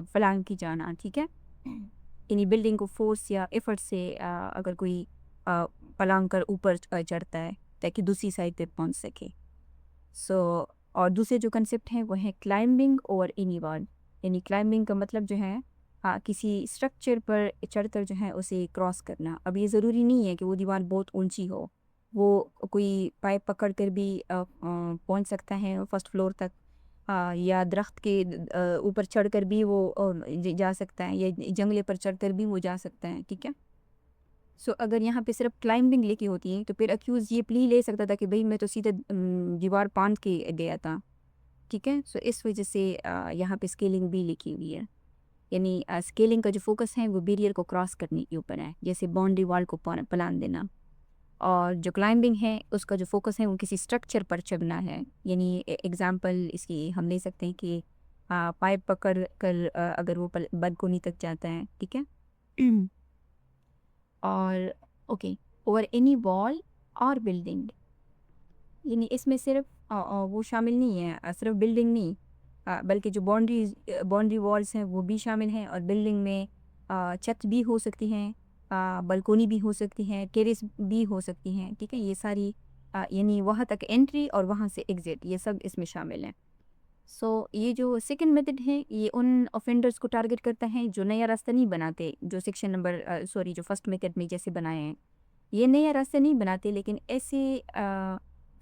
फलांग की जाना, ठीक है। यानी बिल्डिंग को फोर्स या एफर्ट से अगर कोई फलांग कर ऊपर चढ़ता है ताकि दूसरी साइड पे पहुंच सके। सो और दूसरे जो कंसेप्ट हैं वो है क्लाइंबिंग ओवर एनी वॉल, यानी क्लाइंबिंग का मतलब जो है किसी स्ट्रक्चर पर चढ़कर जो है उसे क्रॉस करना। अब ये ज़रूरी नहीं है कि वो दीवार बहुत ऊंची हो, वो कोई पाइप पकड़ कर भी पहुंच सकता है फर्स्ट फ्लोर तक, या दरख्त के ऊपर चढ़कर भी वो जा सकता है, या जंगले पर चढ़कर भी वो जा सकता है, ठीक है। सो अगर यहाँ पे सिर्फ क्लाइंबिंग लेके होती है तो फिर अक्यूज़ ये प्ली ले सकता था कि भाई मैं तो सीधे दीवार बांध के गया था, ठीक है। सो इस वजह से यहाँ पे स्केलिंग भी लिखी हुई है, यानी स्केलिंग का जो फोकस है वो बैरियर को क्रॉस करने के ऊपर है, जैसे बाउंड्री वॉल को पलान देना। और जो क्लाइंबिंग है उसका जो फोकस है वो किसी स्ट्रक्चर पर चढ़ना है, यानी एग्जांपल इसकी हम ले सकते हैं कि पाइप पकड़ कर अगर वो बालकोनी तक जाता है, ठीक है। और okay, over any wall or building, यानी इसमें सिर्फ वो शामिल नहीं है, सिर्फ बिल्डिंग नहीं, बल्कि जो बाउंड्री वॉल्स हैं वो भी शामिल हैं, और बिल्डिंग में छत भी हो सकती हैं, बालकोनी भी हो सकती हैं, टेरेस भी हो सकती हैं, ठीक है। ये सारी यानी वहाँ तक एंट्री और वहाँ से एग्जिट ये सब इसमें शामिल हैं। सो ये जो सेकंड मेथड है ये उन ऑफेंडर्स को टारगेट करता है जो नया रास्ता नहीं बनाते, जो सेक्शन नंबर जो फर्स्ट मेथड में जैसे बनाए हैं, ये नया रास्ते नहीं बनाते, लेकिन ऐसे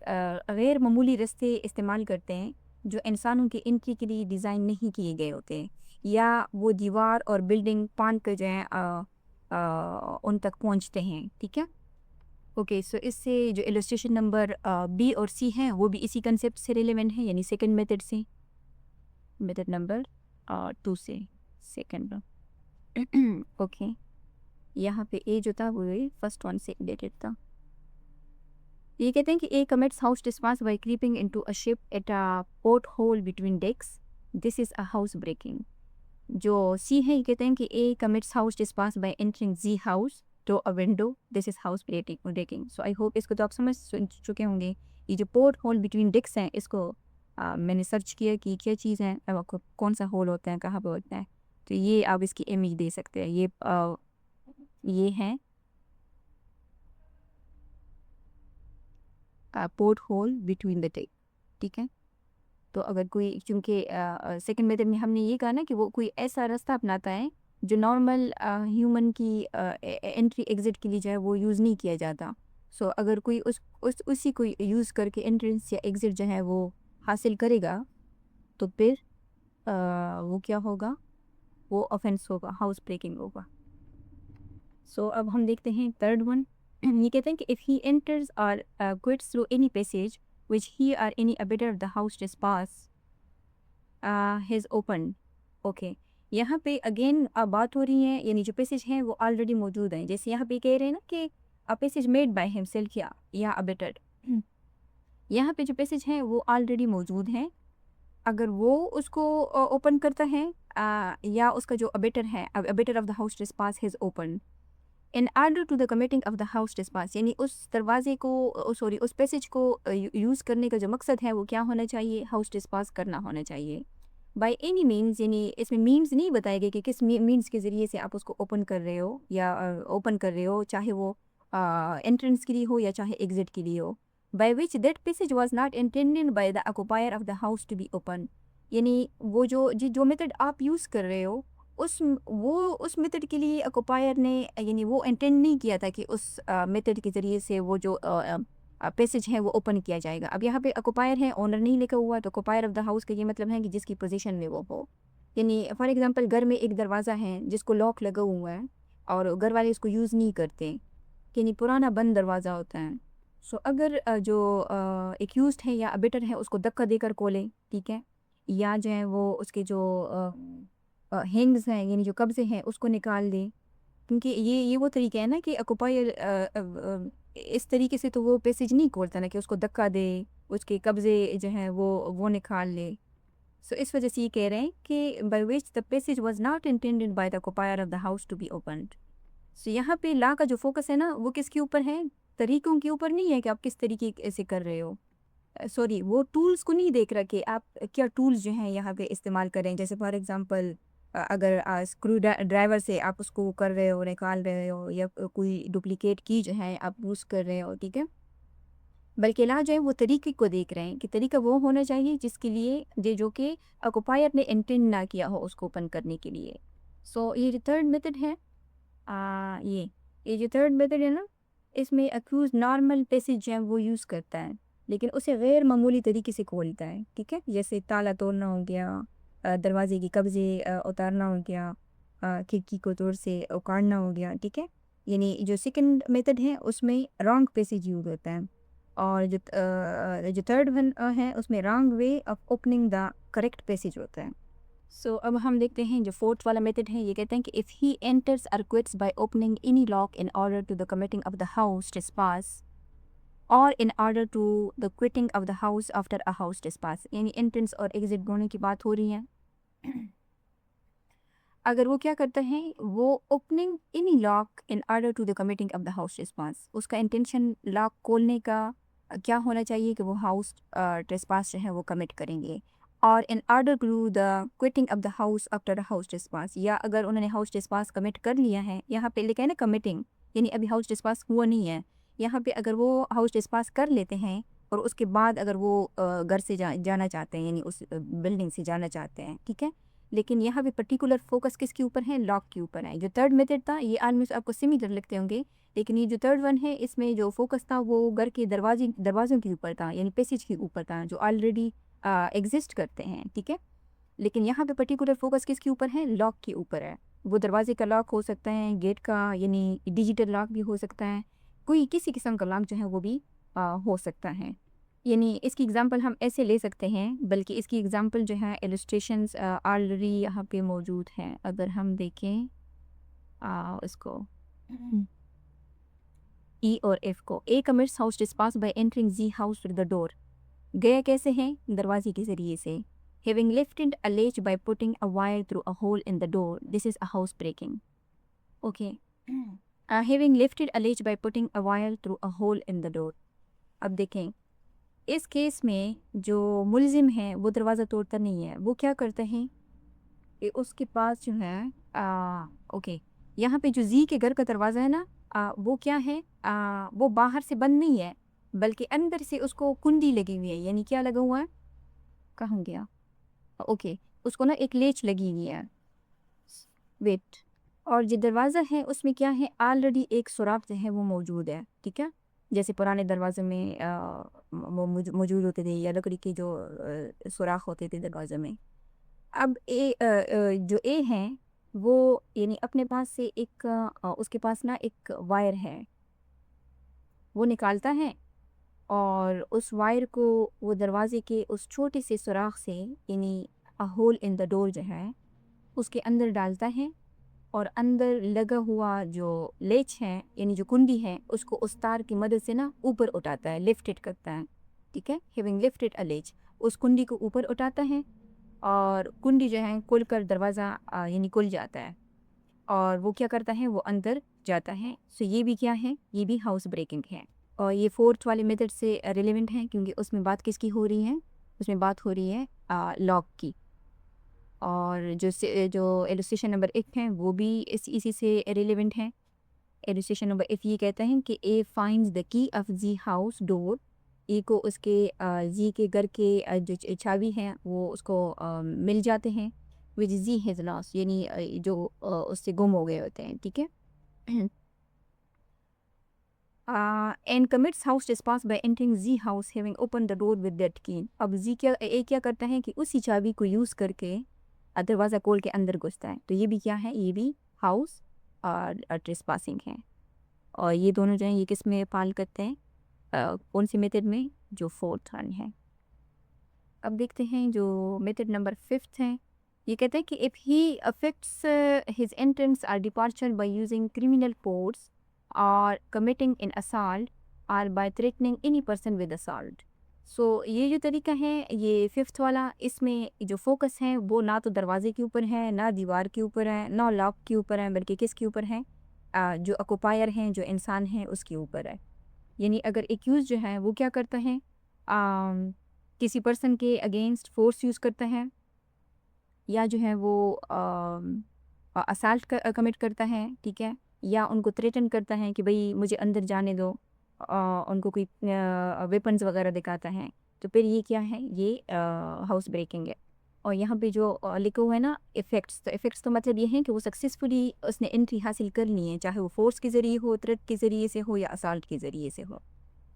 गैर मामूली रास्ते इस्तेमाल करते हैं जो इंसानों की एंट्री के लिए डिज़ाइन नहीं किए गए होते हैं, या वो दीवार और बिल्डिंग पान कर जो है उन तक पहुंचते हैं, ठीक है। ओके, सो इससे जो इलस्ट्रेशन नंबर बी और सी हैं वो भी इसी कंसेप्ट से रिलेवेंट है, यानी सेकंड मेथड से, मेथड नंबर 2 से सेकंड। ओके, यहाँ पे ए जो था वो फर्स्ट वन से रिलेटेड था। ये कहते हैं कि A commits house trespass by creeping into a ship at a port hole between decks, this is a house breaking. जो सी है, ये कहते हैं कि A commits house trespass by entering Z house through a window, this is house breaking. So I hope इसको तो आप समझ चुके होंगे। ये जो पोर्ट होल बिटवीन डेक्स हैं, इसको मैंने सर्च किया कि क्या चीज़ है, आपको कौन सा होल होता है, कहाँ पर होता है। तो ये आप इसकी इमेज दे सकते हैं। ये है port hole between the tech, ठीक है। तो अगर कोई, चूँकि सेकंड मेथड में हमने ये कहा ना कि वो कोई ऐसा रास्ता अपनाता है जो नॉर्मल ह्यूमन की एंट्री एग्जिट के लिए जो है वो यूज़ नहीं किया जाता। सो अगर कोई उस उसी को यूज़ करके एंट्रेंस या एग्जिट जो है वो हासिल करेगा, तो फिर वो क्या होगा, वो ऑफेंस होगा, हाउस ब्रेकिंग होगा। सो अब हम देखते हैं थर्ड वन। ये कहते हैं कि इफ़ ही एंटर्स और quits through any passage which he और any abettor of the house pass has open. Okay, यहाँ पे अगेन बात हो रही है, यानी जो पैसेज हैं वो ऑलरेडी मौजूद हैं। जैसे यहाँ पे कह रहे हैं ना कि अ पैसेज मेड बाय हिमसेल्फ या अबेटेड। यहाँ पे जो पैसेज हैं वो ऑलरेडी मौजूद हैं। अगर वो उसको ओपन करता है, या उसका जो अबेटर है, abettor of the house pass has open in order to the committing of the house trespass, यानी उस दरवाजे को, सॉरी उस पैसेज को यूज़ करने का जो मकसद है वो क्या होना चाहिए, हाउस ट्रेसपास करना होना चाहिए। बाय एनी मीन्स, यानी इसमें मीन्स नहीं बताए गए कि किस मीन्स के ज़रिए से आप उसको ओपन कर रहे हो या ओपन कर रहे हो, चाहे वो एंट्रेंस के लिए हो या चाहे एग्जिट के लिए हो। By which that passage was not intended by the occupier of the house to be open, यानी वो जो मेथड आप यूज़ कर रहे हो, उस मेथड के लिए ऑक्यूपायर ने, यानी वो इंटेंड नहीं किया था कि उस मेथड के ज़रिए से वो जो पैसेज है वो ओपन किया जाएगा। अब यहाँ पे ऑक्यूपायर है, ओनर नहीं लिखा हुआ, तो ऑक्यूपायर ऑफ द हाउस का ये मतलब है कि जिसकी पोजीशन में वो हो। यानी फॉर एग्जांपल घर में एक दरवाज़ा है जिसको लॉक लगा हुआ है और घर वाले इसको यूज़ नहीं करते, यानी पुराना बंद दरवाज़ा होता है। सो अगर जो एक्यूज्ड है या अबेटर है उसको धक्का देकर खोले, ठीक है, या जो है वो उसके जो हैंग्स हैं, यानी जो कब्ज़े हैं उसको निकाल दें, क्योंकि ये वो तरीका है ना कि ऑक्यूपायर इस तरीके से तो वो पैसेज नहीं खोलता ना कि उसको धक्का दे, उसके कब्ज़े जो हैं वो निकाल ले। सो इस वजह से ये कह रहे हैं कि by which the passage was not intended by the occupier of the house to be opened. So यहाँ पे ला का जो फोकस है ना वो किसके ऊपर है, तरीकों के ऊपर नहीं है कि आप किस तरीके से कर रहे हो। सॉरी, वो टूल्स को नहीं देख रहा कि आप क्या टूल्स जो हैं यहाँ पे इस्तेमाल करें। जैसे फॉर एग्जांपल अगर स्क्रू ड्राइवर से आप उसको कर रहे हो, निकाल रहे हो, या कोई डुप्लीकेट की जो है आप यूज़ कर रहे हो, ठीक है। बल्कि ला जो है वो तरीके को देख रहे हैं कि तरीका वो होना चाहिए जिसके लिए जो कि ऑक्यूपायर ने इंटेंड ना किया हो उसको ओपन करने के लिए। सो ये जो थर्ड मेथड है, ये जो थर्ड मेथड है ना, इसमें अक्यूज नॉर्मल पैसेज जो है वो यूज़ करता है, लेकिन उसे गैर मामूली तरीके से खोलता है, ठीक है। जैसे ताला तोड़ना हो गया, दरवाजे के कब्जे उतारना हो गया, खिड़की को तोड़ से उखाड़ना हो गया, ठीक है। यानी जो सेकंड मेथड है उसमें रॉन्ग पैसेज यूज होता है, और जो थर्ड वन है उसमें wrong way of opening the correct passage होता है। सो अब हम देखते हैं जो फोर्थ वाला मेथड है। ये कहते हैं कि इफ़ ही एंटर्स और quits by opening any lock in order to the committing of the house trespass और in order to the quitting of the house after a house trespass, यानी entrance और exit दोनों की बात हो रही है। अगर वो क्या करता है, वो opening any lock in order to the committing of the house trespass, उसका इंटेंशन लॉक खोलने का क्या होना चाहिए कि वो हाउस ट्रेसपास जो है वो कमिट करेंगे। Or in order to the quitting of the house after the house trespass, या अगर उन्होंने हाउस ट्रेसपास कमिट कर लिया है, यहाँ पे लिखा है ना कमिटिंग, यानी अभी हाउस ट्रेसपास हुआ नहीं है। यहाँ पे अगर वो हाउस ट्रेसपास कर लेते हैं और उसके बाद अगर वो घर से जाना चाहते हैं, यानी उस बिल्डिंग से जाना चाहते हैं, ठीक है। लेकिन यहाँ पे पर्टिकुलर फोकस किसके ऊपर है, लॉक के ऊपर है। जो थर्ड मेथड था ये ऑलमोस्ट आपको सिमिलर लगते होंगे, लेकिन ये जो थर्ड वन है इसमें जो फोकस था वो घर के दरवाज़ों के ऊपर था, यानी पैसेज के ऊपर था जो ऑलरेडी एग्जिस्ट करते हैं, ठीक है। लेकिन यहाँ पे पर्टिकुलर फोकस किसके ऊपर है, लॉक के ऊपर है। वो दरवाजे का लॉक हो सकता है, गेट का यानी डिजिटल लॉक भी हो सकता है, कोई किसी किस्म का लॉक जो है वो भी हो सकता है। यानी इसकी एग्ज़ाम्पल हम ऐसे ले सकते हैं, बल्कि इसकी एग्ज़ाम्पल जो है इलस्ट्रेशंस ऑलरेडी यहाँ पे मौजूद हैं। अगर हम देखें इसको, ई और एफ को। A commits house trespass by entering Z house through the door. गया कैसे है? दरवाजे के जरिए से। Having lifted a latch by putting a wire through a hole in the door, this is a house breaking. Okay, having lifted a latch by putting a wire through a hole in the door. अब देखें, इस case में जो मुलजिम है वो दरवाज़ा तोड़ता नहीं है, वो क्या करता है कि उसके पास जो है ओके, यहाँ पे जो जी के घर का दरवाज़ा है ना, वो क्या है, वो बाहर से बंद नहीं है, बल्कि अंदर से उसको कुंडी लगी हुई है। यानी क्या लगा हुआ है, कहाँ गया, ओके, उसको ना एक लेच लगी हुई है, वेट। और जो दरवाज़ा है उसमें क्या है, ऑलरेडी एक सुराख जो है वो मौजूद है, ठीक है। जैसे पुराने दरवाजे में वो मौजूद होते थे, या लकड़ी के जो सुराख होते थे दरवाजे में। अब जो ए है वो यानी अपने पास से एक उसके पास ना एक वायर है, वो निकालता है और उस वायर को वो दरवाजे के उस छोटे से सुराख से, यानी a hole in the door जो है, उसके अंदर डालता है और अंदर लगा हुआ जो लेच है, यानी जो कुंडी है, उसको उस तार की मदद से ना ऊपर उठाता है, लिफ्टेड करता है, ठीक है। हैविंग लिफ्टेड अ लेच, उस कुंडी को ऊपर उठाता है और कुंडी जो है खुल कर दरवाज़ा यानी खुल जाता है और वो क्या करता है, वो अंदर जाता है। सो ये भी क्या है, ये भी हाउस ब्रेकिंग है। और ये फोर्थ वाले मेथड से रिलेवेंट है, क्योंकि उसमें बात किसकी हो रही है, उसमें बात हो रही है लॉक की। और जो इलस्ट्रेशन नंबर 1 है वो भी इसी से रिलेवेंट है। इलस्ट्रेशन नंबर 1 ये कहता है कि A finds the key of Z house door. A को उसके जी के घर के जो चाबी हैं वो उसको मिल जाते हैं, विच जी हैज़ लॉस्ट, यानी जो उससे गुम हो गए होते हैं, ठीक है। And commits house trespass by entering Z house having open the door with that key. अब जी क्या, ए क्या करता है कि उसी चाबी को यूज़ करके दरवाज़ा खोल के अंदर घुसता है। तो ये भी क्या है, ये भी हाउस और ट्रेसपासिंग है। और ये दोनों जो हैं ये किस में पाल करते हैं, कौन सी मेथड में, जो फोर्थ वन है। अब देखते हैं जो मेथड नंबर 5 है। ये कहते हैं कि if he effects his entrance और departure by using criminal force और कमिटिंग इन असॉल्ट और by threatening any person with assault. So ये जो तरीका है, ये 5th वाला, इसमें जो फोकस है वो ना तो दरवाजे के ऊपर है, ना दीवार के ऊपर है, ना लॉक के ऊपर है, बल्कि किसके ऊपर है, जो ऑक्यूपायर हैं, जो इंसान है, उसके ऊपर है। यानी अगर एक्यूज जो है वो क्या करता है, किसी पर्सन के अगेंस्ट फोर्स यूज़ करता है, या जो है वो असाल्ट कमिट करता है, ठीक है, या उनको थ्रेटन करता है कि भाई मुझे अंदर जाने दो, उनको कोई वेपन्स वगैरह दिखाता है, तो फिर ये क्या है, ये हाउस ब्रेकिंग है। और यहाँ पे जो लिखा हुआ है ना इफ़ेक्ट्स, तो इफ़ेक्ट्स तो मतलब ये है कि वो सक्सेसफुली उसने एंट्री हासिल कर ली है, चाहे वो फोर्स के ज़रिए हो, थ्रेट के ज़रिए से हो, या असाल्ट के ज़रिए से हो।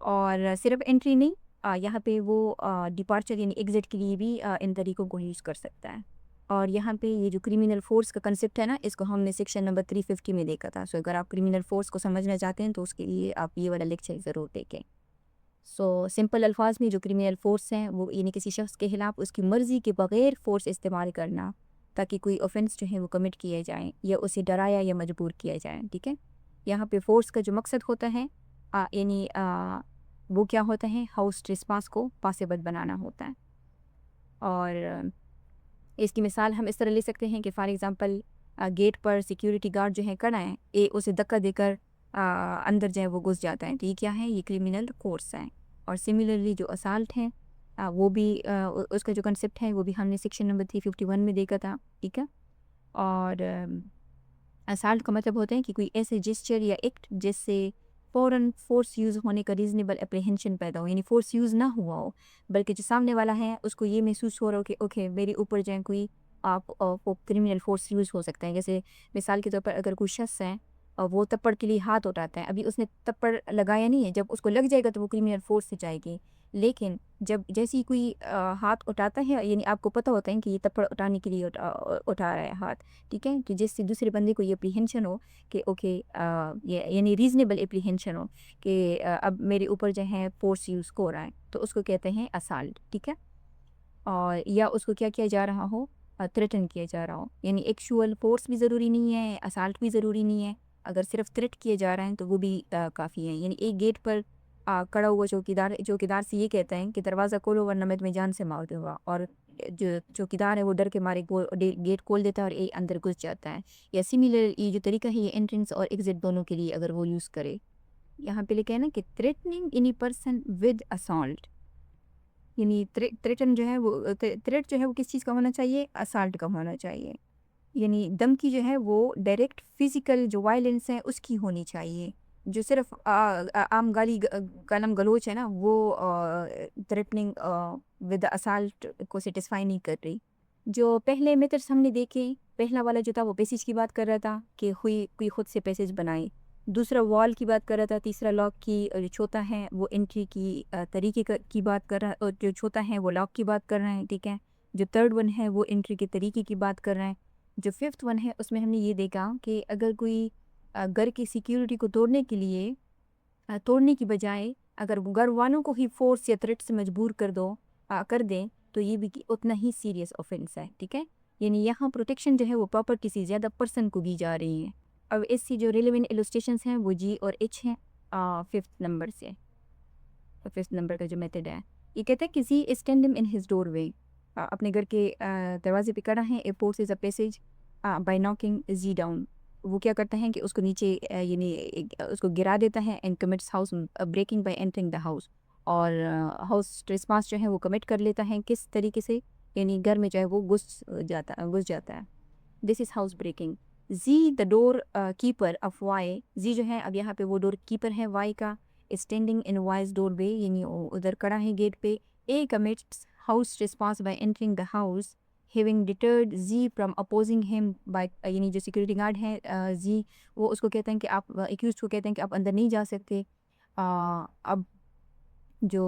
और सिर्फ एंट्री नहीं, यहाँ पे वो डिपार्चर यानी एग्ज़िट के लिए भी इन तरीकों को यूज़ कर सकता है। और यहाँ पे ये जो क्रिमिनल फोर्स का कंसेप्ट है ना, इसको हमने सेक्शन नंबर 350 में देखा था। सो अगर आप क्रिमिनल फोर्स को समझना चाहते हैं तो उसके लिए आप ये वाला लेक्चर ज़रूर देखें। सो सिंपल अल्फाज में जो क्रिमिनल फोर्स हैं वो यानी किसी शख्स के खिलाफ उसकी मर्ज़ी के बगैर फोर्स इस्तेमाल करना, ताकि कोई ऑफेंस जो है वो कमिट किए जाएँ, या उसे डराया या मजबूर किया जाए, ठीक है। यहाँ पे फोर्स का जो मकसद होता है, यानी वो क्या होता है, हाउस ट्रेसपास को पॉसिबल बनाना होता है। और इसकी मिसाल हम इस तरह ले सकते हैं कि फॉर एग्ज़ाम्पल गेट पर सिक्योरिटी गार्ड जो है खड़ा है, ए उसे धक्का देकर अंदर जो है वो घुस जाता है, तो ये क्या है, ये क्रिमिनल कोर्स है। और सिमिलरली जो असाल्ट है, वो भी उसका जो कंसेप्ट है वो भी हमने सेक्शन नंबर 351 में देखा था, ठीक है। और असाल्ट का मतलब होता है कि कोई ऐसे जेस्चर या एक्ट जिससे फ़ौरन फोर्स यूज़ होने का रीज़नेबल अप्रीहेंशन पैदा हो, यानी फोर्स यूज़ ना हुआ हो, बल्कि जो सामने वाला है उसको ये महसूस हो रहा हो कि ओके मेरे ऊपर जो है कोई आप वो क्रिमिनल फोर्स यूज़ हो सकता है। जैसे मिसाल के तौर पर अगर कोई शख्स है और वो थप्पड़ के लिए हाथ उठाता है, अभी उसने थप्पड़ लगाया नहीं है, जब उसको लग जाएगा तो वो क्रिमिनल फोर्स से जाएगी। लेकिन जब जैसे ही कोई हाथ उठाता है, यानी आपको पता होता है कि ये थप्पड़ उठाने के लिए उठा रहा है हाथ, ठीक है, तो जिससे दूसरे बंदे को ये अप्रीहेंशन हो कि ओके, ये यानी रीजनेबल अप्रीहेंशन हो कि अब मेरे ऊपर जो है फोर्स यूज़ हो रहा है, तो उसको कहते हैं असाल्ट, ठीक है। और या उसको क्या किया जा रहा हो, थ्रेटन किया जा रहा हो, यानी एक्चुअल फोर्स भी ज़रूरी नहीं है, असाल्ट भी ज़रूरी नहीं है, अगर सिर्फ थ्रेट किए जा रहे हैं तो वो भी काफ़ी है। यानी एक गेट पर खड़ा हुआ चौकीदार से ये कहता है कि दरवाज़ा खोलो वरना मैं तुम्हें जान से मार दूंगा, और जो चौकीदार है वो डर के मारे गेट खोल देता है और एक अंदर घुस जाता है। या सिमिलर ये जो तरीका है ये एंट्रेंस और एग्जिट दोनों के लिए अगर वो यूज़ करे। यहाँ पे लिखा है ना कि threatening any person with assault, यानी थ्रेटन जो है वो थ्रेट जो है वो किस चीज़ का होना चाहिए, असाल्ट का होना चाहिए। यानी धमकी जो है वो डायरेक्ट फिजिकल जो वायलेंस है उसकी होनी चाहिए। जो सिर्फ आम गालम गलोच है ना वो थ्रेटनिंग विद असाल्ट को सेटिस्फाई नहीं कर रही। जो पहले मेथड्स हमने देखे, पहला वाला जो था वो पैसेज की बात कर रहा था कि हुई कोई खुद से पैसेज बनाए, दूसरा वॉल की बात कर रहा था, तीसरा लॉक की, और जो चौथा है वो एंट्री की तरीके की बात कर रहा है, और जो चौथा है वो लॉक की बात कर रहे हैं, ठीक है। जो थर्ड वन है वो एंट्री के तरीके की बात कर रहे हैं। जो फिफ्थ वन है उसमें हमने ये देखा कि अगर कोई घर की सिक्योरिटी को तोड़ने के लिए तोड़ने की बजाय अगर घर वालों को ही फोर्स या थ्रेट से मजबूर कर दें तो ये भी उतना ही सीरियस ऑफेंस है, ठीक है। यानी यहाँ प्रोटेक्शन जो है वो प्रॉपर्टी से ज़्यादा पर्सन को दी जा रही है। अब इसकी जो रिलेवेंट इलस्ट्रेशंस हैं वो जी और एच हैं फिफ्थ नंबर से। फिफ्थ नंबर का जो मेथड है ये कहता है कि Z stand in his doorway, अपने घर के दरवाजे पे खड़ा है, A forces a passage by knocking Z down. वो क्या करता है कि उसको नीचे यानी उसको गिरा देता है, and commits house breaking by entering the house. और हाउस ट्रेसपास जो है वो कमिट कर लेता है किस तरीके से, यानी घर में जो है वो घुस जाता है। This is house breaking. Z the door keeper of Y, Z जो है अब यहाँ पे वो डोर कीपर है वाई का, standing in Y's doorway, यानी उधर खड़ा है गेट पे। A commits house trespass by entering the house having deterred Z from opposing him by, यानी जो सिक्योरिटी गार्ड है जी वो उसको कहते हैं कि आप एक्यूज को कहते हैं कि आप अंदर नहीं जा सकते। अब जो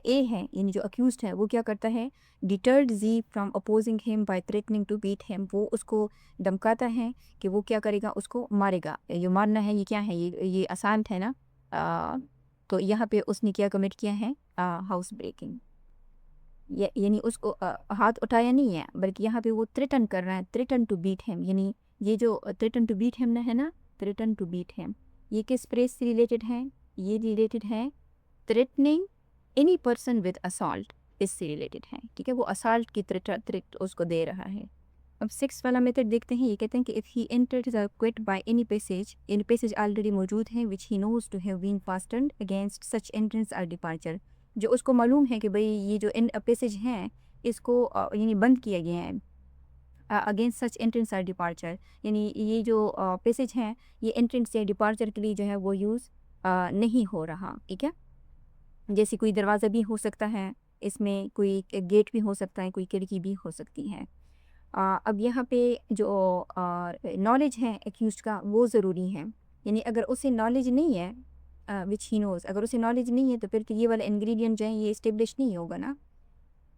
ए है यानी जो अक्यूज्ड है वो क्या करता है, deterred Z from opposing him by threatening to beat him, वो उसको धमकाता है कि वो क्या करेगा, उसको मारेगा। ये मारना है ये क्या है, ये आसान है ना। तो यहाँ पे उसने क्या कमिट किया है, हाउस ब्रेकिंग। यानी उसको हाथ उठाया नहीं है बल्कि यहाँ पे वो थ्रेटन कर रहा है, थ्रेटन टू बीट हिम। यानी ये जो थ्रेटन टू बीट हिम है ना, थ्रेटन टू बीट हिम ये किस प्रेस से रिलेटेड है, ये रिलेटेड है threatening any person with assault, इससे रिलेटेड है, ठीक है। वो असॉल्ट की थ्रेट उसको दे रहा है। अब सिक्स वाला मेथड देखते हैं। ये कहते हैं कि if he entered the quit by any passage already मौजूद है which he knows to have been fastened against such entrance और डिपार्चर, जो उसको मालूम है कि भाई ये जो पैसेज हैं इसको यानी बंद किया गया है अगेंस्ट सच एंट्रेंस और डिपार्चर, यानी ये जो पैसेज हैं ये एंट्रेंस या डिपार्चर के लिए जो है वो यूज़ नहीं हो रहा, ठीक है। जैसे कोई दरवाज़ा भी हो सकता है, इसमें कोई गेट भी हो सकता है, कोई खिड़की भी हो सकती है। अब यहाँ पे जो नॉलेज है एक्यूज्ड का वो ज़रूरी है। यानी अगर उसे नॉलेज नहीं है विच ही नोज़, अगर उसे नॉलेज नहीं है तो फिर तो ये वाला इंग्रेडिएंट जो है ये इस्टेब्लिश नहीं होगा ना।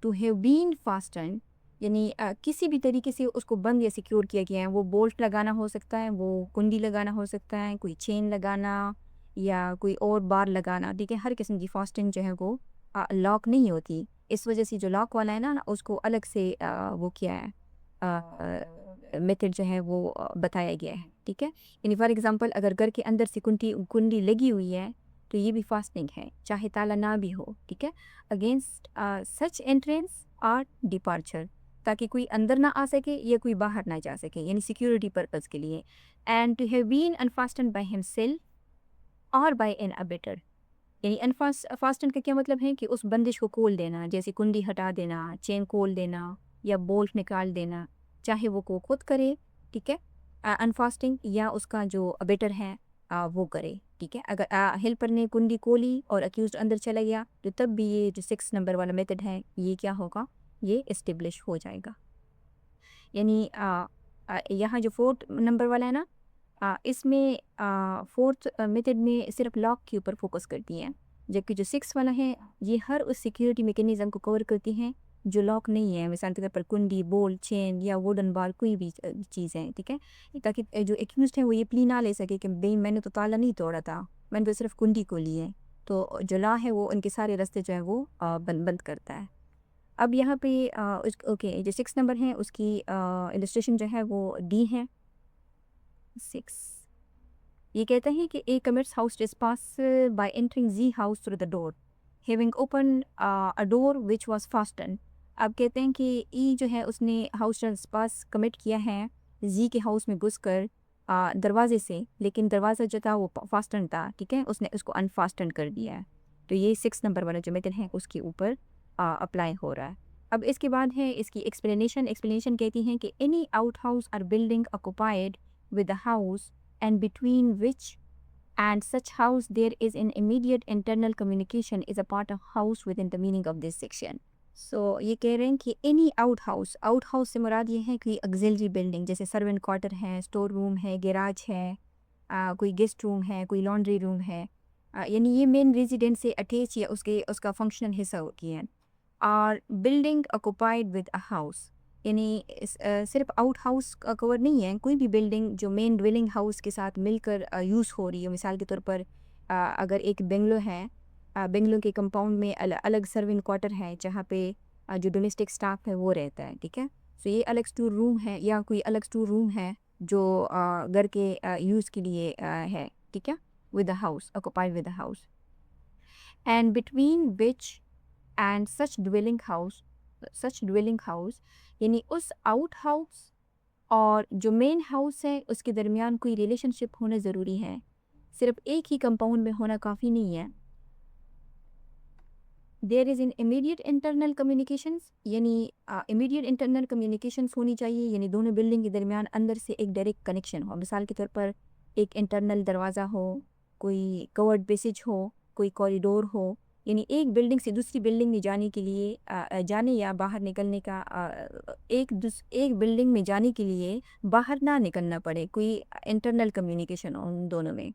टू हैव बीन फास्टन यानी किसी भी तरीके से उसको बंद या सिक्योर किया गया है, वो बोल्ट लगाना हो सकता है, वो कुंडी लगाना हो सकता है, कोई चेन लगाना या कोई और बार लगाना, ठीक है। हर किस्म की फास्टिंग जो है वो लॉक नहीं होती, इस वजह से जो लॉक वाला है ना उसको अलग से वो किया है, मेथड जो है वो बताया गया है, ठीक है। यानी फॉर एग्जांपल अगर घर के अंदर से कुंडी लगी हुई है तो ये भी फास्टिंग है, चाहे ताला ना भी हो, ठीक है। अगेंस्ट सच एंट्रेंस और डिपार्चर, ताकि कोई अंदर ना आ सके या कोई बाहर ना जा सके, यानी सिक्योरिटी पर्पज़ के लिए। And to have been unfasten by himself और बाय एन अबेटर, यानी फास्टन का क्या मतलब है कि उस बंदिश को खोल देना, जैसे कुंडी हटा देना, चेन खोल देना या बोल्ट निकाल देना, चाहे वो को खुद करे, ठीक है, अनफास्टिंग, या उसका जो अबेटर है वो करे, ठीक है। अगर हेल्पर ने कुंडी खोली और अक्यूज्ड अंदर चला गया तो तब भी ये जो 6 नंबर वाला मेथड है ये क्या होगा, ये इस्टेब्लिश हो जाएगा। यानी यहाँ जो 4th नंबर वाला है ना, इसमें 4th मेथड में सिर्फ लॉक के ऊपर फोकस करती हैं, जबकि जो 6 वाला है ये हर उस सिक्योरिटी मैकेनिज्म को कवर करती हैं जो लॉक नहीं है, मिसाल के तौर पर कुंडी, बोल्ट, चेन या वुडन बार कोई भी चीज़ है, ठीक है। ताकि जो एक्यूज्ड है वो ये प्ली ना ले सके कि भाई मैंने तो ताला नहीं तोड़ा था, मैंने तो सिर्फ कुंडी को ली है। तो जो लॉ है वो उनके सारे रास्ते जो है वो बंद करता है। अब यहाँ पे ओके जो 6 नंबर है उसकी इलस्ट्रेशन जो है वो डी है 6। ये कहते हैं कि A commits house trespass by entering Z house through the door having open a door which was fasten. अब कहते हैं कि ई जो है उसने हाउस ट्रेसपास कमिट किया है जी के हाउस में घुसकर दरवाजे से, लेकिन दरवाज़ा जो था वो फास्टन था, ठीक है, उसने उसको अनफास्टन कर दिया है। तो ये 6 नंबर वाला जो मेथड है उसके ऊपर अप्लाई हो रहा है। अब इसके बाद है इसकी एक्सप्लेनेशन। एक्सप्लेनेशन कहती हैं कि एनी आउट हाउस और building occupied with the house and between which and such house there is an immediate internal communication is a part of house within the meaning of this section. So ये कह रहे हैं कि any out house से मुराद ये है कि auxiliary building जैसे सर्वेंट क्वार्टर है, स्टोर रूम है, गैराज है, कोई गेस्ट रूम है, कोई लॉन्ड्री रूम है, यानी ये मेन रेजिडेंट से अटैच या उसका फंक्शनल हिस्सा होती है। और building occupied with a house यानी सिर्फ आउट हाउस का कवर नहीं है, कोई भी बिल्डिंग जो मेन ड्वेलिंग हाउस के साथ मिलकर यूज़ हो रही है। मिसाल के तौर पर अगर एक बेंगलो है, बेंगलो के कंपाउंड में अलग सर्विंग क्वार्टर है जहाँ पे जो डोमेस्टिक स्टाफ है वो रहता है, ठीक है। सो ये अलग स्टोर रूम है या कोई अलग स्टोर रूम है जो घर के यूज़ के लिए है, ठीक है, with the house occupied with the house and between which and such dwelling house यानी उस आउट हाउस और जो मेन हाउस है उसके दरमियान कोई रिलेशनशिप होना ज़रूरी है। सिर्फ एक ही कंपाउंड में होना काफ़ी नहीं है। There is in immediate internal communications यानी इमीडिएट इंटरनल कम्युनिकेशंस होनी चाहिए, यानी दोनों बिल्डिंग के दरमियान अंदर से एक डायरेक्ट कनेक्शन हो। मिसाल के तौर पर एक इंटरनल दरवाज़ा हो, कोई कवर्ड पैसेज हो, कोई कॉरिडोर हो, यानी एक बिल्डिंग से दूसरी बिल्डिंग में जाने के लिए जाने या बाहर निकलने का एक बिल्डिंग में जाने के लिए बाहर ना निकलना पड़े, कोई इंटरनल कम्युनिकेशन हो उन दोनों में।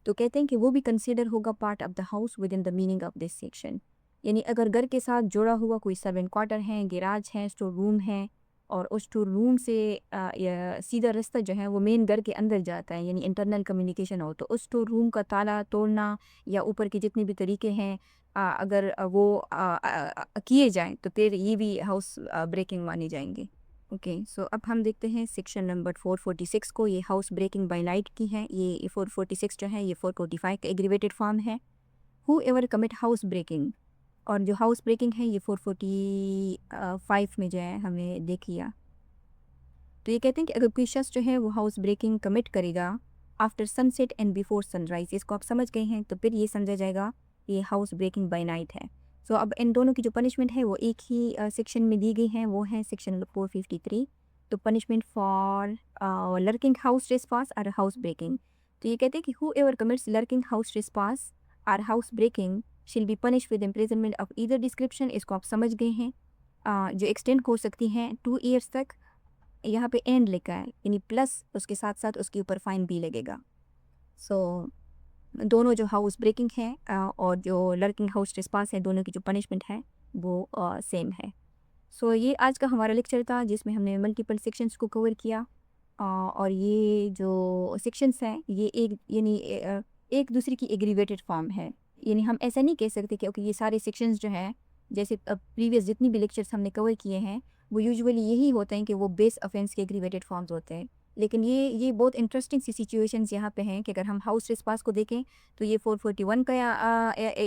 तो कहते हैं कि वो भी कंसीडर होगा part of the house with in the meaning of this section. यानी अगर घर के साथ जुड़ा हुआ कोई सर्वेंट क्वार्टर है, गैराज है, स्टोर रूम है और उस स्टोर रूम से या सीधा रास्ता जो है वो मेन घर के अंदर जाता है, यानी इंटरनल कम्युनिकेशन हो, तो उस स्टोर रूम का ताला तोड़ना या ऊपर के जितने भी तरीके हैं अगर वो किए जाएं तो फिर ये भी हाउस ब्रेकिंग माने जाएंगे। ओके, सो अब हम देखते हैं सेक्शन नंबर 446 को। ये हाउस ब्रेकिंग बाय नाइट की है। ये 446 जो है ये 445 का एग्रीवेटेड फॉर्म है। Whoever commit house breaking, और जो हाउस ब्रेकिंग है ये 445 में जो है हमने देख लिया। तो ये कहते हैं कि अगर कोई शख्स जो है वो हाउस ब्रेकिंग कमिट करेगा after sunset and before sunrise, इसको आप समझ गए हैं, तो फिर ये समझा जाएगा ये हाउस ब्रेकिंग बाय नाइट है। सो अब इन दोनों की जो पनिशमेंट है वो एक ही सेक्शन में दी गई है, वो है सेक्शन 453। तो punishment for lurking house trespass और हाउस ब्रेकिंग। तो ये कहते हैं कि whoever commits lurking house trespass और हाउस ब्रेकिंग शिल B punish with imprisonment of either description, इसको आप समझ गए हैं, जो एक्सटेंड हो सकती हैं 2 ईयर्स तक। यहाँ पे एंड लिखा है यानी प्लस उसके साथ साथ उसके ऊपर फाइन भी लगेगा। सो दोनों जो हाउस ब्रेकिंग है और जो लर्किंग हाउस ट्रेसपास है, दोनों की जो पनिशमेंट है वो सेम है। सो ये आज का हमारा लेक्चर था जिसमें हमने मल्टीपल सेक्शंस को कवर किया, और ये जो सेक्शंस हैं ये एक यानी एक दूसरे की एग्रीवेटेड फॉर्म है। यानी हम ऐसा नहीं कह सकते कि ओके ये सारे सेक्शंस जो हैं, जैसे प्रीवियस जितनी भी लेक्चर्स हमने कवर किए हैं वो यूजुअली यही होते हैं कि वो बेस ऑफेंस के एग्रीवेटेड फॉर्म्स होते हैं। लेकिन ये बहुत इंटरेस्टिंग सी सिचुएशंस यहाँ पे हैं कि अगर हम हाउस ट्रेसपास को देखें तो ये 441 का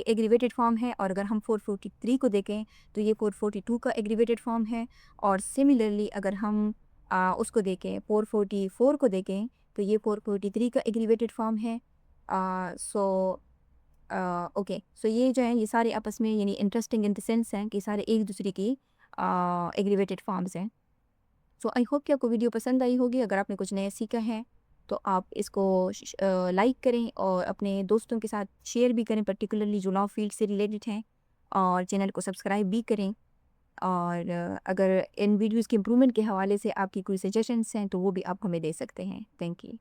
एग्रीवेटेड फॉर्म है, और अगर हम 443 को देखें तो ये 442 का एग्रीवेटेड फॉर्म है। और सिमिलरली अगर हम उसको देखें 444 को देखें तो ये 443 का एग्रीवेटेड फॉर्म है। सो ओके, सो ये जो है ये सारे आपस में यानी इंटरेस्टिंग इन द सेंस हैं कि सारे एक दूसरे की एग्रीवेटेड फॉर्म्स हैं। सो आई होप कि आपको वीडियो पसंद आई होगी। अगर आपने कुछ नया सीखा है तो आप इसको लाइक करें और अपने दोस्तों के साथ शेयर भी करें, पर्टिकुलरली जो लॉ फील्ड से रिलेटेड हैं, और चैनल को सब्सक्राइब भी करें। और अगर इन वीडियोज़ के इम्प्रूवमेंट के हवाले से आपकी कोई सजेशंस हैं तो वो भी आप हमें दे सकते हैं। Thank you.